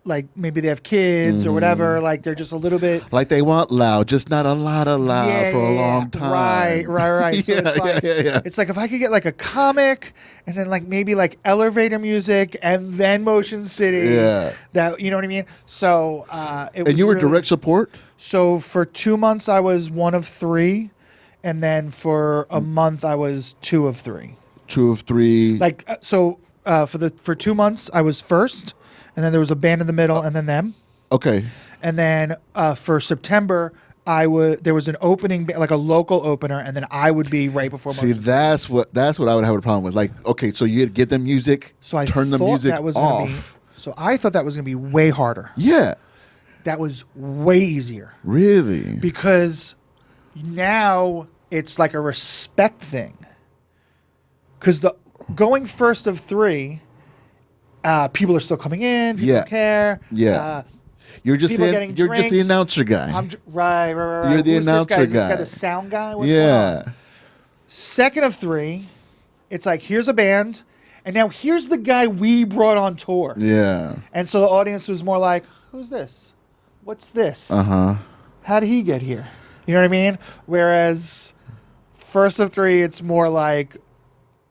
like maybe they have kids or whatever, like they're just a little bit
like they want loud, just not a lot of loud for a long time.
Right. So it's like if I could get like a comic and then like maybe like elevator music and then Motion City.
Yeah.
That you know what I mean? So
and you were direct support?
So for 2 months I was 1 of 3, and then for a month I was 2 of 3.
2 of 3.
Like for 2 months I was first. And then there was a band in the middle, and then them.
Okay.
And then for September, there was an opening, like a local opener, and then I would be right before.
See, that's what I would have a problem with. Like, okay, so you get them music,
so I
turn the music
that was
off.
Gonna be, so I thought that was going to be way harder.
Yeah.
That was way easier.
Really?
Because now it's like a respect thing. Because going first of 3. People are still coming in. People care.
Yeah. You're just the announcer guy.
Right.
You're the announcer
guy. Is
guy.
This guy the sound guy? What's going on? Second of 3, it's like here's a band, and now here's the guy we brought on tour.
Yeah.
And so the audience was more like, "Who's this? What's this? How did he get here?" You know what I mean? Whereas first of 3, it's more like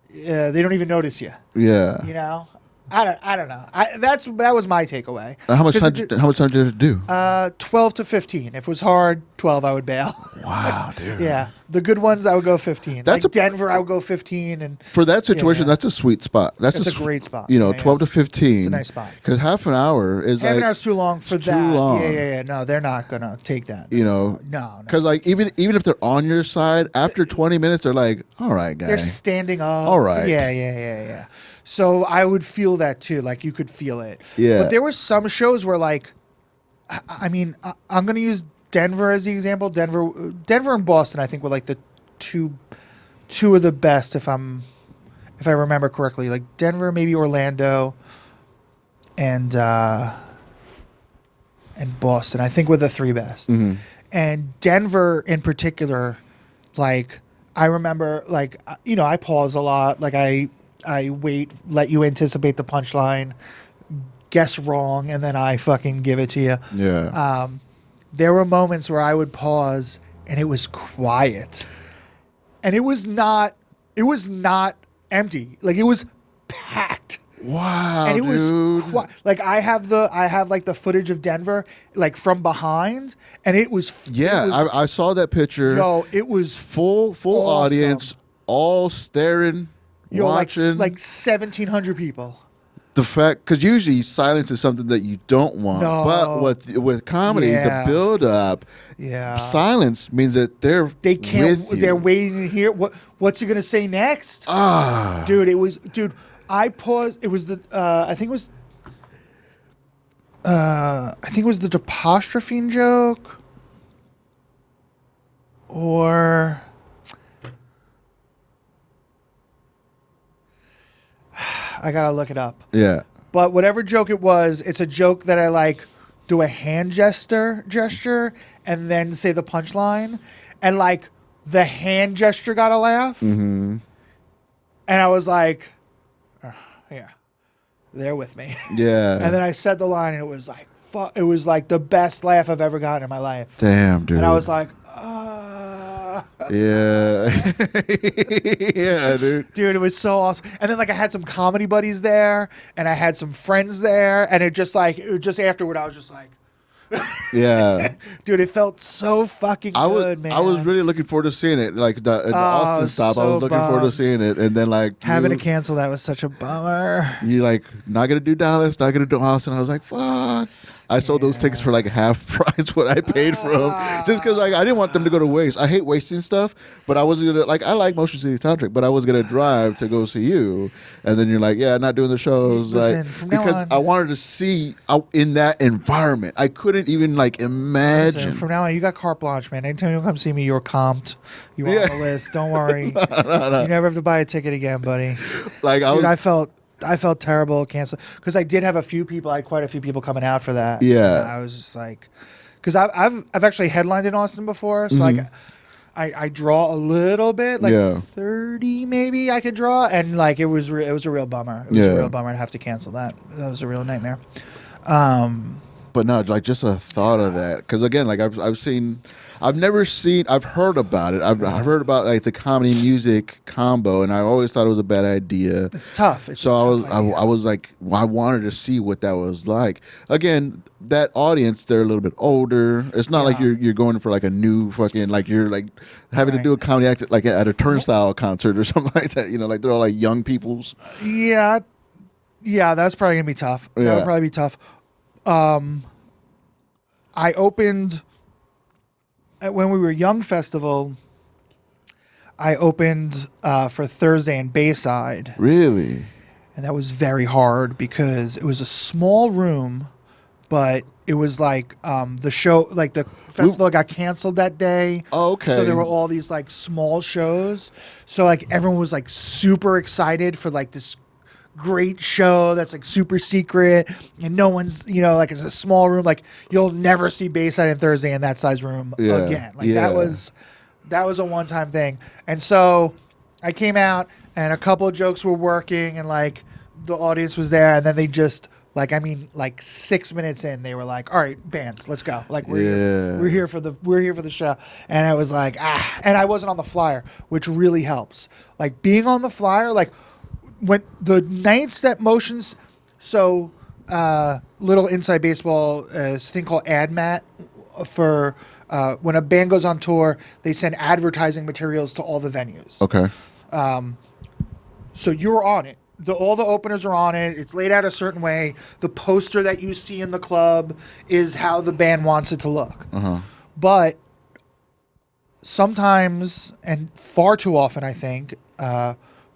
they don't even notice you.
Yeah.
You know. I don't know. That was my takeaway.
How much time did it do?
12 to 15. If it was hard, 12 I would bail.
Wow, dude.
Yeah, the good ones I would go 15.
That's
Denver I would go 15, and
for that situation, that's a sweet spot. That's
a great spot.
12 to 15.
It's a nice spot.
Because half an hour is
half an hour's too long for that.
Too long.
Yeah. No, they're not gonna take that.
No. Because like even if they're on your side, after 20 minutes, they're like, all right, guys.
They're standing up.
All right.
Yeah. So I would feel that too. Like you could feel it.
Yeah.
But there were some shows where like, I mean, I'm going to use Denver as the example. Denver and Boston, I think, were like the two of the best. If I remember correctly, like Denver, maybe Orlando, and Boston, I think were the 3 best.
Mm-hmm.
And Denver in particular, like I remember, like I pause a lot. Like I wait, let you anticipate the punchline, guess wrong, and then I fucking give it to you.
Yeah.
There were moments where I would pause and it was quiet. And it was not empty. Like it was packed.
Wow,
and it
dude.
was like I have like the footage of Denver like from behind, and it was
I saw that picture.
Yo, it was
full awesome. Audience, all staring. Watching
like 1,700 people.
The fact, because usually silence is something that you don't want, but with comedy, the build up, silence means that they can't.
They're waiting to hear what's he gonna say next. Dude, I paused. It was I think it was the Depostrophine joke, or. I gotta look it up.
Yeah.
But whatever joke it was, it's a joke that I like do a hand gesture and then say the punchline, and like the hand gesture got a laugh, and I was like, yeah, they're with me.
Yeah.
And then I said the line, and it was like, fuck, it was like the best laugh I've ever gotten in my life.
Damn, dude.
And I was like,
yeah. Yeah, dude.
Dude, it was so awesome. And then like I had some comedy buddies there, and I had some friends there, and it just afterward I was just like,
yeah.
Dude, it felt so fucking good, man.
I was really looking forward to seeing it. Like the Austin stop, I was looking forward to seeing it, and then like
having to cancel that was such a bummer.
You like not gonna do Dallas, not gonna do Austin. I was like, fuck. I sold those tickets for like half price what I paid for them, just because like I didn't want them to go to waste. I hate wasting stuff, but I was gonna like I like Motion City Soundtrack, but I was gonna drive to go see you, and then you're like, yeah, not doing the shows,
Listen,
like
from now
because
on-
I wanted to see out in that environment. I couldn't even like imagine.
Listen, from now on, you got carte blanche, man. Anytime you come see me, you're comped. You're
Yeah.
on the list. Don't worry. You never have to buy a ticket again, buddy.
Like
Dude, I felt terrible cancel because I did have I had quite a few people coming out for that.
Yeah.
And I was just like, because I've actually headlined in Austin before, so like I draw a little bit, like 30 maybe I could draw, and like it was a real bummer. It was a real bummer to have to cancel that. That was a real nightmare.
But no, like just a thought of that, because again, like I've heard about it. I've heard about like the comedy music combo, and I always thought it was a bad idea.
It's tough.
So I was like, well, I wanted to see what that was like. Again, that audience, they're a little bit older. It's not like you're going for like a new fucking like you're like having to do a comedy act like at a Turnstile concert or something like that. You know, like they're all like young people's.
Yeah, that's probably gonna be tough.
Yeah.
That would probably be tough. I opened when we were Young Festival. I opened for Thursday in Bayside.
Really?
And that was very hard because it was a small room, but it was like the show, like the festival got canceled that day.
Oh, okay.
So there were all these like small shows. So like everyone was like super excited for like this great show that's like super secret, and no one's, like it's a small room. Like you'll never see Bayside and Thursday in that size room again. Like that was a one-time thing. And so I came out and a couple of jokes were working and like the audience was there, and then they just like 6 minutes in they were like, all right, bands, let's go. Like we're here for the show. And I was like, and I wasn't on the flyer, which really helps. Like being on the flyer, like when the nights that Motions, so little inside baseball, this thing called AdMat for when a band goes on tour, they send advertising materials to all the venues.
Okay.
So you're on it. All the openers are on it. It's laid out a certain way. The poster that you see in the club is how the band wants it to look. But sometimes, and far too often, I think,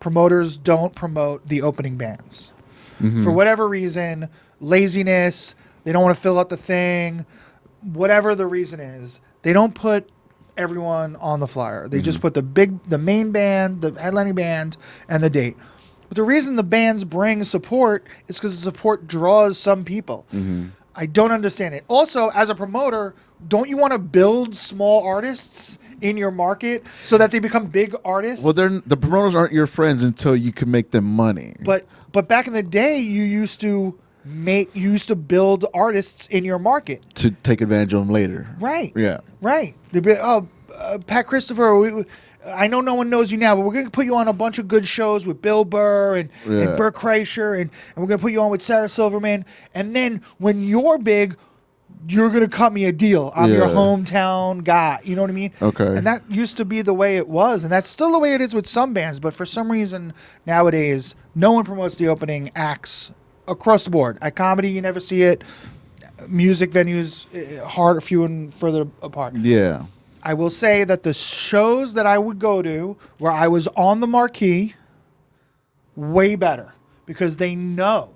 promoters don't promote the opening bands. For whatever reason, laziness, they don't want to fill out the thing, whatever the reason is, they don't put everyone on the flyer. They just put the main band, the headlining band, and the date. But the reason the bands bring support is because the support draws some people. I don't understand it. Also, as a promoter, don't you want to build small artists in your market so that they become big artists?
Well, the promoters aren't your friends until you can make them money.
But back in the day, you used to build artists in your market
to take advantage of them later.
Right.
Yeah.
Right. They'd be, Pat Christopher, I know no one knows you now, but we're going to put you on a bunch of good shows with Bill Burr and Burt Kreischer, and we're going to put you on with Sarah Silverman. And then when you're big, you're going to cut me a deal. I'm your hometown guy. You know what I mean?
Okay.
And that used to be the way it was. And that's still the way it is with some bands. But for some reason, nowadays, no one promotes the opening acts across the board. At comedy, you never see it. Music venues, few and further apart.
Yeah.
I will say that the shows that I would go to where I was on the marquee, way better because they know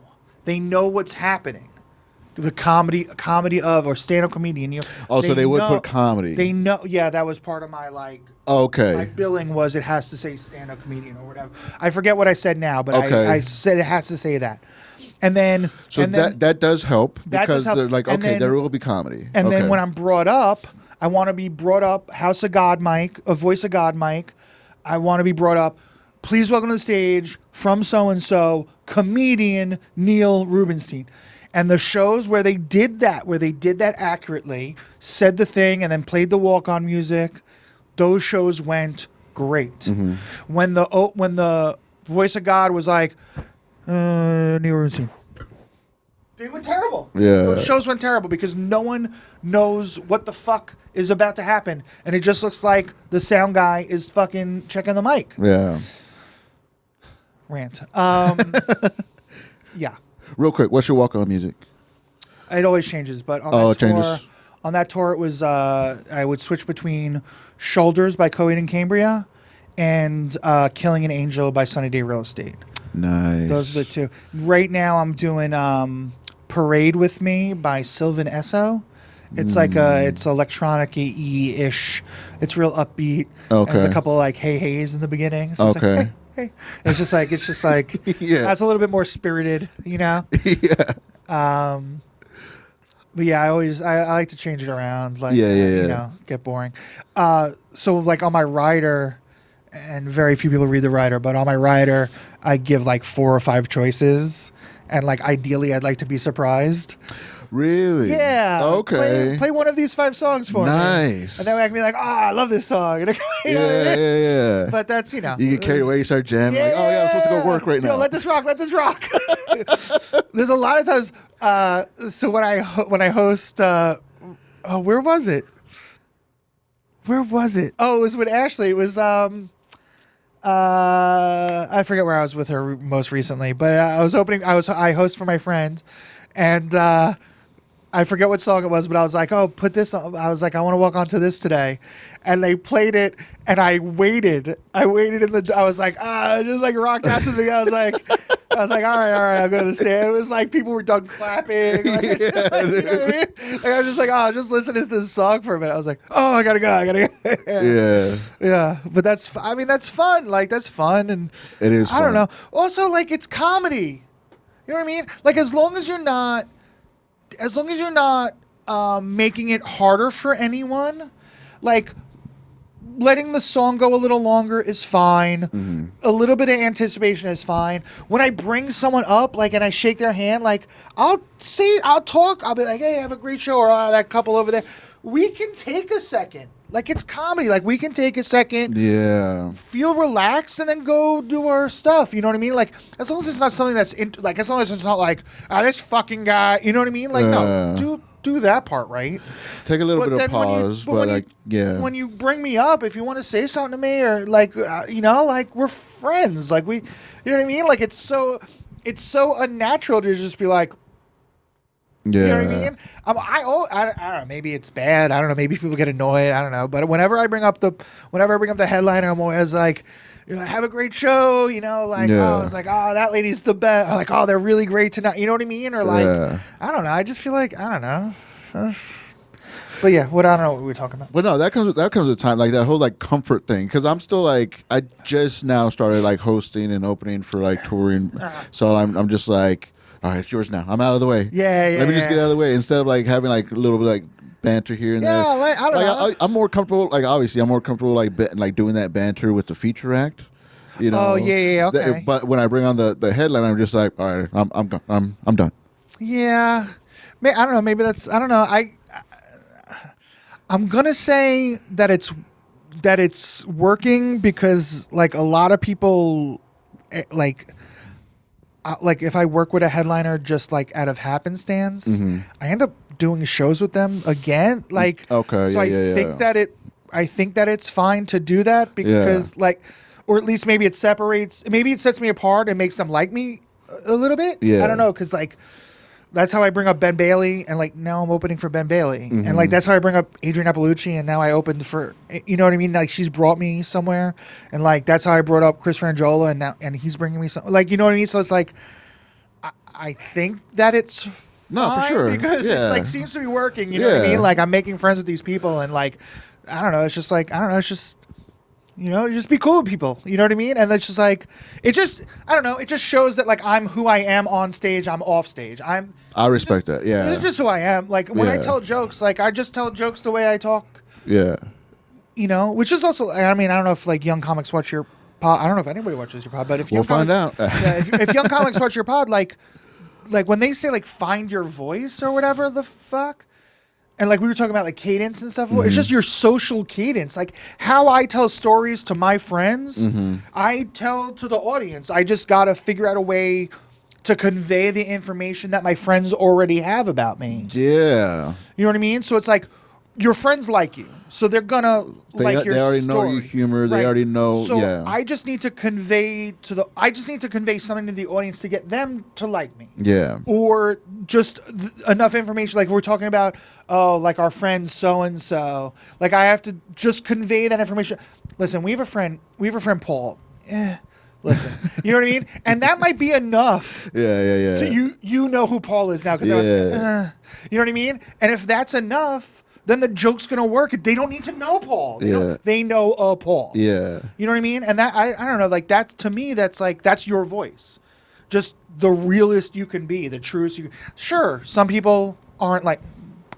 what's happening. The comedy of or stand-up comedian.
So they would put comedy.
They know. Yeah, that was part of my
Okay.
my billing was it has to say stand-up comedian or whatever. I forget what I said now, but
Okay.
I said it has to say that. And then
that does help
that
because
does help.
they're like,
And
okay,
then-
there will be comedy.
And then when I'm brought up, I want to be brought up, House of God mic, a Voice of God mic. I want to be brought up, please welcome to the stage from so-and-so, comedian Neil Rubenstein. And the shows where they did that accurately, said the thing, and then played the walk-on music, those shows went great. When the Voice of God was like, Neil Rubenstein, they went terrible.
Yeah.
Those shows went terrible because no one knows what the fuck is about to happen. And it just looks like the sound guy is fucking checking the mic.
Yeah.
Rant. Yeah.
Real quick, what's your walk-on music?
It always changes, but on
Oh,
that tour,
it changes.
on that tour, it was I would switch between Shoulders by Coheed and Cambria and Killing an Angel by Sunny Day Real Estate.
Nice.
Those are the two. Right now, I'm doing Parade with Me by Sylvan Esso. It's like it's electronic-y-ish. It's real upbeat.
Okay.
There's a couple like hey heys in the beginning. So it's
Okay.
like, hey. It's just like
Yeah.
that's a little bit more spirited, you know.
Yeah.
But yeah, I like to change it around. Like
Yeah.
you know, get boring. So like on my rider, and very few people read the rider, but on my rider, I give like 4 or 5 choices, and like ideally, I'd like to be surprised.
Really?
Yeah.
Okay.
Play one of these 5 songs for me.
Nice.
And then I can be like, I love this song. And you know what I mean?
Yeah.
But that's, you know.
You get carried away, you start jamming. Like, oh, yeah, I'm supposed to go work right now.
Yo, let this rock. There's a lot of times. So when I host, where was it? Where was it? Oh, it was with Ashley. It was I forget where I was with her most recently, but I host for my friend, and I forget what song it was, but I was like, oh, put this on. I was like, I want to walk onto this today. And they played it, and I waited. I was like, just like rocked out to the, I was like, all right, I'm going to say it. It was like people were done clapping. Like,
Yeah,
you know what I mean? Like, I was just like, just listen to this song for a minute. I was like, oh, I got to go.
Yeah.
Yeah. But that's fun. Like, that's fun. And
It is
I don't
fun.
know. Also, like, it's comedy. You know what I mean? Like, as long as you're not making it harder for anyone, like letting the song go a little longer is fine.
Mm-hmm.
A little bit of anticipation is fine. When I bring someone up, like, and I shake their hand, like, I'll talk. I'll be like, hey, have a great show, or that couple over there. We can take a second. Like, it's comedy. Like, we can take a second.
Yeah.
Feel relaxed and then go do our stuff. You know what I mean? Like, as long as it's not something that's as long as it's not like, this fucking guy. You know what I mean? Like, no, do that part right.
Take a little
But
bit
then
of pause, but like, yeah.
When you bring me up, if you want to say something to me, or like, like we're friends. Like you know what I mean? Like it's so unnatural to just be like.
Yeah.
You know what I mean? I don't know. Maybe it's bad. I don't know. Maybe people get annoyed. I don't know. But whenever I bring up the headliner, I'm always like, have a great show. You know, like,
Yeah.
I was like, that lady's the best. Or like, they're really great tonight. You know what I mean? Or like,
Yeah.
I don't know. I just feel like, I don't know. But yeah, I don't know what we were talking about.
But no, that comes with time, like that whole like comfort thing. Because I'm still like, I just now started like hosting and opening for like touring, so I'm just like, all right, it's yours now. I'm out of the way.
Yeah.
Let me just get out of the way instead of like having like a little bit like banter here and there.
Yeah, like, I don't know.
I'm more comfortable. Like obviously, I'm more comfortable like doing that banter with the feature act. You know.
Oh yeah, okay.
But when I bring on the headline, I'm just like, all right, I'm done.
Yeah, I don't know. Maybe that's, I don't know. I'm gonna say that it's working because like a lot of people like if I work with a headliner just like out of happenstance, I end up doing shows with them again. Like,
okay,
so I think that it's fine to do that because like, or at least maybe it sets me apart and makes them like me a little bit.
Yeah.
I don't know. Cause like, that's how I bring up Ben Bailey, and like now I'm opening for Ben Bailey, and like that's how I bring up Adrienne Appalucci, and now I opened for, you know what I mean? Like she's brought me somewhere, and like that's how I brought up Chris Frangiola, and he's bringing me some, like, you know what I mean? So it's like I think that it's
No, for sure,
because it's like seems to be working. You know what I mean? Like I'm making friends with these people, and like I don't know, it's just like you know, just be cool with people. You know what I mean? And it's just like, I don't know. It just shows that like I'm who I am on stage. I'm off stage.
I respect that. Yeah.
This is just who I am. Like when I tell jokes, like I just tell jokes the way I talk.
Yeah.
You know, which is also, I mean, I don't know if like young comics watch your pod. I don't know if anybody watches your pod, but if
we'll find out.
if young comics watch your pod, like when they say like find your voice or whatever the fuck. And like we were talking about like cadence and stuff. It's just your social cadence. Like how I tell stories to my friends, I tell to the audience. I just got to figure out a way to convey the information that my friends already have about me.
Yeah.
You know what I mean? So it's like your friends like you, so they're gonna like your
They already
story.
know your humor. They
Right.
already know.
So
yeah.
I just need to convey something to the audience to get them to like me.
Yeah.
Or just enough information, like we're talking about, oh, like our friend so and so. Like I have to just convey that information. Listen, we have a friend Paul. Listen, you know what I mean? And that might be enough.
Yeah.
To you know who Paul is now because you know what I mean? And if that's enough, then the joke's gonna work. They don't need to know Paul. They know Paul.
Yeah.
You know what I mean? And that I don't know, like that to me, that's your voice. Just the realest you can be, the truest you can. Sure, some people aren't like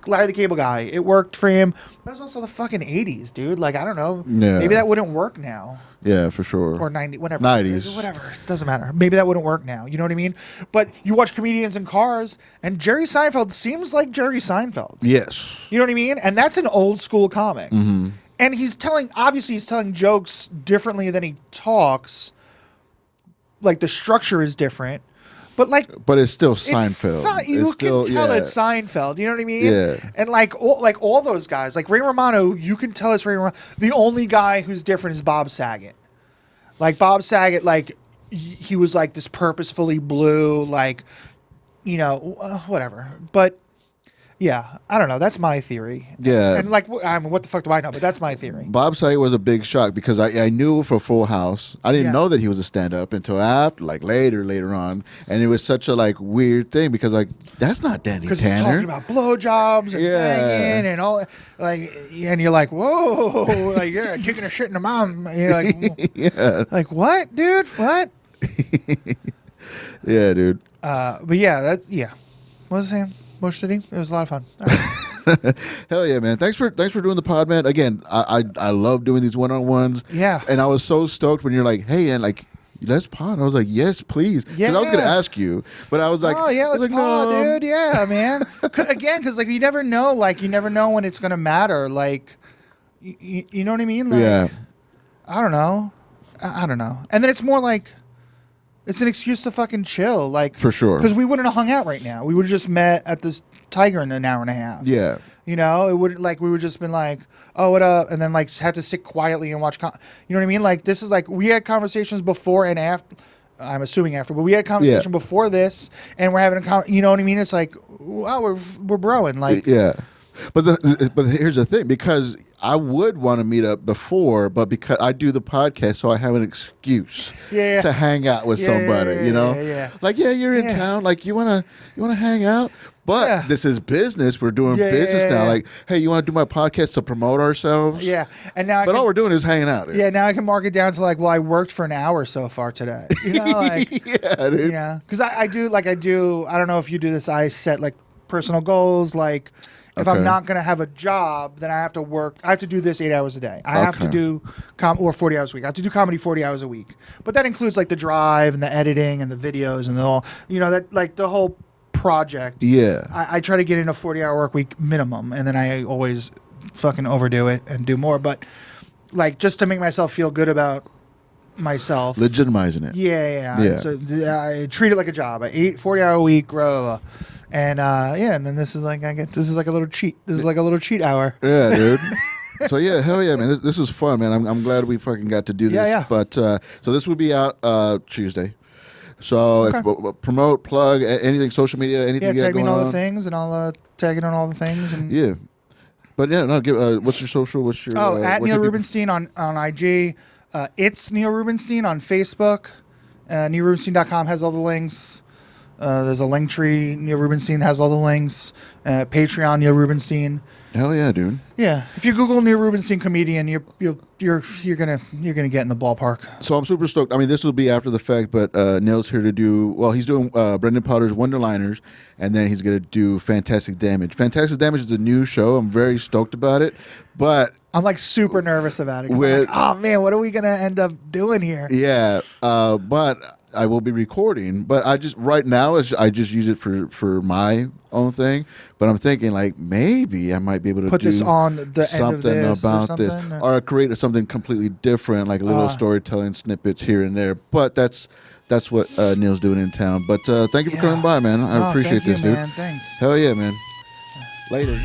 Larry the Cable Guy. It worked for him. That was also the fucking 80s, dude. Like, I don't know.
Yeah.
Maybe that wouldn't work now.
Yeah, for sure.
Or 90, whatever.
90s.
Whatever. Doesn't matter. Maybe that wouldn't work now. You know what I mean? But you watch comedians in cars, and Jerry Seinfeld seems like Jerry Seinfeld.
Yes.
You know what I mean? And that's an old school comic.
Mm-hmm.
And he's telling jokes differently than he talks. Like, the structure is different. But
it's still Seinfeld.
You can tell it's Seinfeld. You know what I mean?
Yeah.
And all those guys, like Ray Romano, you can tell it's Ray Romano. The only guy who's different is Bob Saget. Like Bob Saget, like he was like this purposefully blue, like whatever. But yeah, I don't know. That's my theory.
Yeah.
And like, I mean, what the fuck do I know? But that's my theory.
Bob Saget was a big shock because I knew for Full House. I didn't know that he was a stand-up until after, like later on. And it was such a like weird thing because like that's not Danny Tanner.
Because he's talking about blowjobs and banging and all, like, and you're like, whoa, like you're taking a shit in the mom. You're like,
yeah.
Like what, dude? What?
Yeah, dude.
But yeah, what was I saying? Bush City. It was a lot of fun. All right.
Hell yeah, man! Thanks for doing the pod, man. Again, I love doing these one-on-ones.
Yeah.
And I was so stoked when you're like, hey, and like, let's pod. I was like, yes, please. Because I was gonna ask you, but I was like,
oh yeah, let's
like,
pod,
no.
dude. Yeah, man. Because like you never know when it's gonna matter. Like, you know what I mean? Like,
Yeah.
I don't know. I don't know. And then it's more like. It's an excuse to fucking chill, like
For sure.
Because we wouldn't have hung out right now. We would have just met at this Tiger in an hour and a half.
Yeah.
You know, it would we would just been like, oh, what up, and then like had to sit quietly and watch. You know what I mean? Like this is like we had conversations before and after. I'm assuming after, but we had a conversation before this, and we're having you know what I mean? It's like, wow, we're broing, like
Yeah. But here's the thing, because I would want to meet up before, but because I do the podcast, so I have an excuse to hang out with somebody, you know? Like, you're in town, like you wanna hang out? But this is business. We're doing business now. Like, hey, you want to do my podcast to promote ourselves?
Yeah. And now
all we're doing is hanging out.
Dude. Yeah, now I can mark it down to like, well, I worked for an hour so far today. You know, like
yeah, dude.
Yeah. Because I do I don't know if you do this, I set like personal goals, like if I'm not going to have a job, then I have to work. I have to do this 8 hours a day. I have to do or 40 hours a week. I have to do comedy 40 hours a week. But that includes like the drive and the editing and the videos and the whole, that like the whole project.
Yeah.
I try to get in a 40-hour work week minimum, and then I always fucking overdo it and do more. But like just to make myself feel good about myself.
Legitimizing it.
Yeah. So I treat it like a job. 40-hour week, and and then this is like this is like a little cheat. This is like a little cheat hour.
Yeah, dude. So yeah, hell yeah, man. This was fun, man. I'm glad we fucking got to do this.
Yeah.
But so this will be out Tuesday. So promote, plug anything, social media, anything.
Yeah, tag me in all
on.
the things, and I'll tag it on all the things. And
yeah. But yeah, no. Give what's your social? What's your
at Neil Rubenstein on IG. It's Neil Rubenstein on Facebook. NeilRubenstein.com has all the links. There's a link tree. Neil Rubenstein has all the links. Patreon, Neil Rubenstein.
Hell yeah, dude.
Yeah, if you Google Neil Rubenstein comedian, you're gonna get in the ballpark.
So I'm super stoked. I mean, this will be after the fact, but Neil's here to do. Well, he's doing Brendan Potter's Wonderliners, and then he's gonna do Fantastic Damage. Fantastic Damage is a new show. I'm very stoked about it, but
I'm like super nervous about it. 'Cause I'm like, oh man, what are we gonna end up doing here?
Yeah, but I will be recording. But I just right now I just use it for my own thing. But I'm thinking like maybe I might be able to
put
do
this on the
something
end of this
about this, or create something completely different, like a little storytelling snippets here and there. But that's what Neil's doing in town. But thank you for coming by, man. I appreciate this, dude.
Man. Thanks.
Hell yeah, man. Later.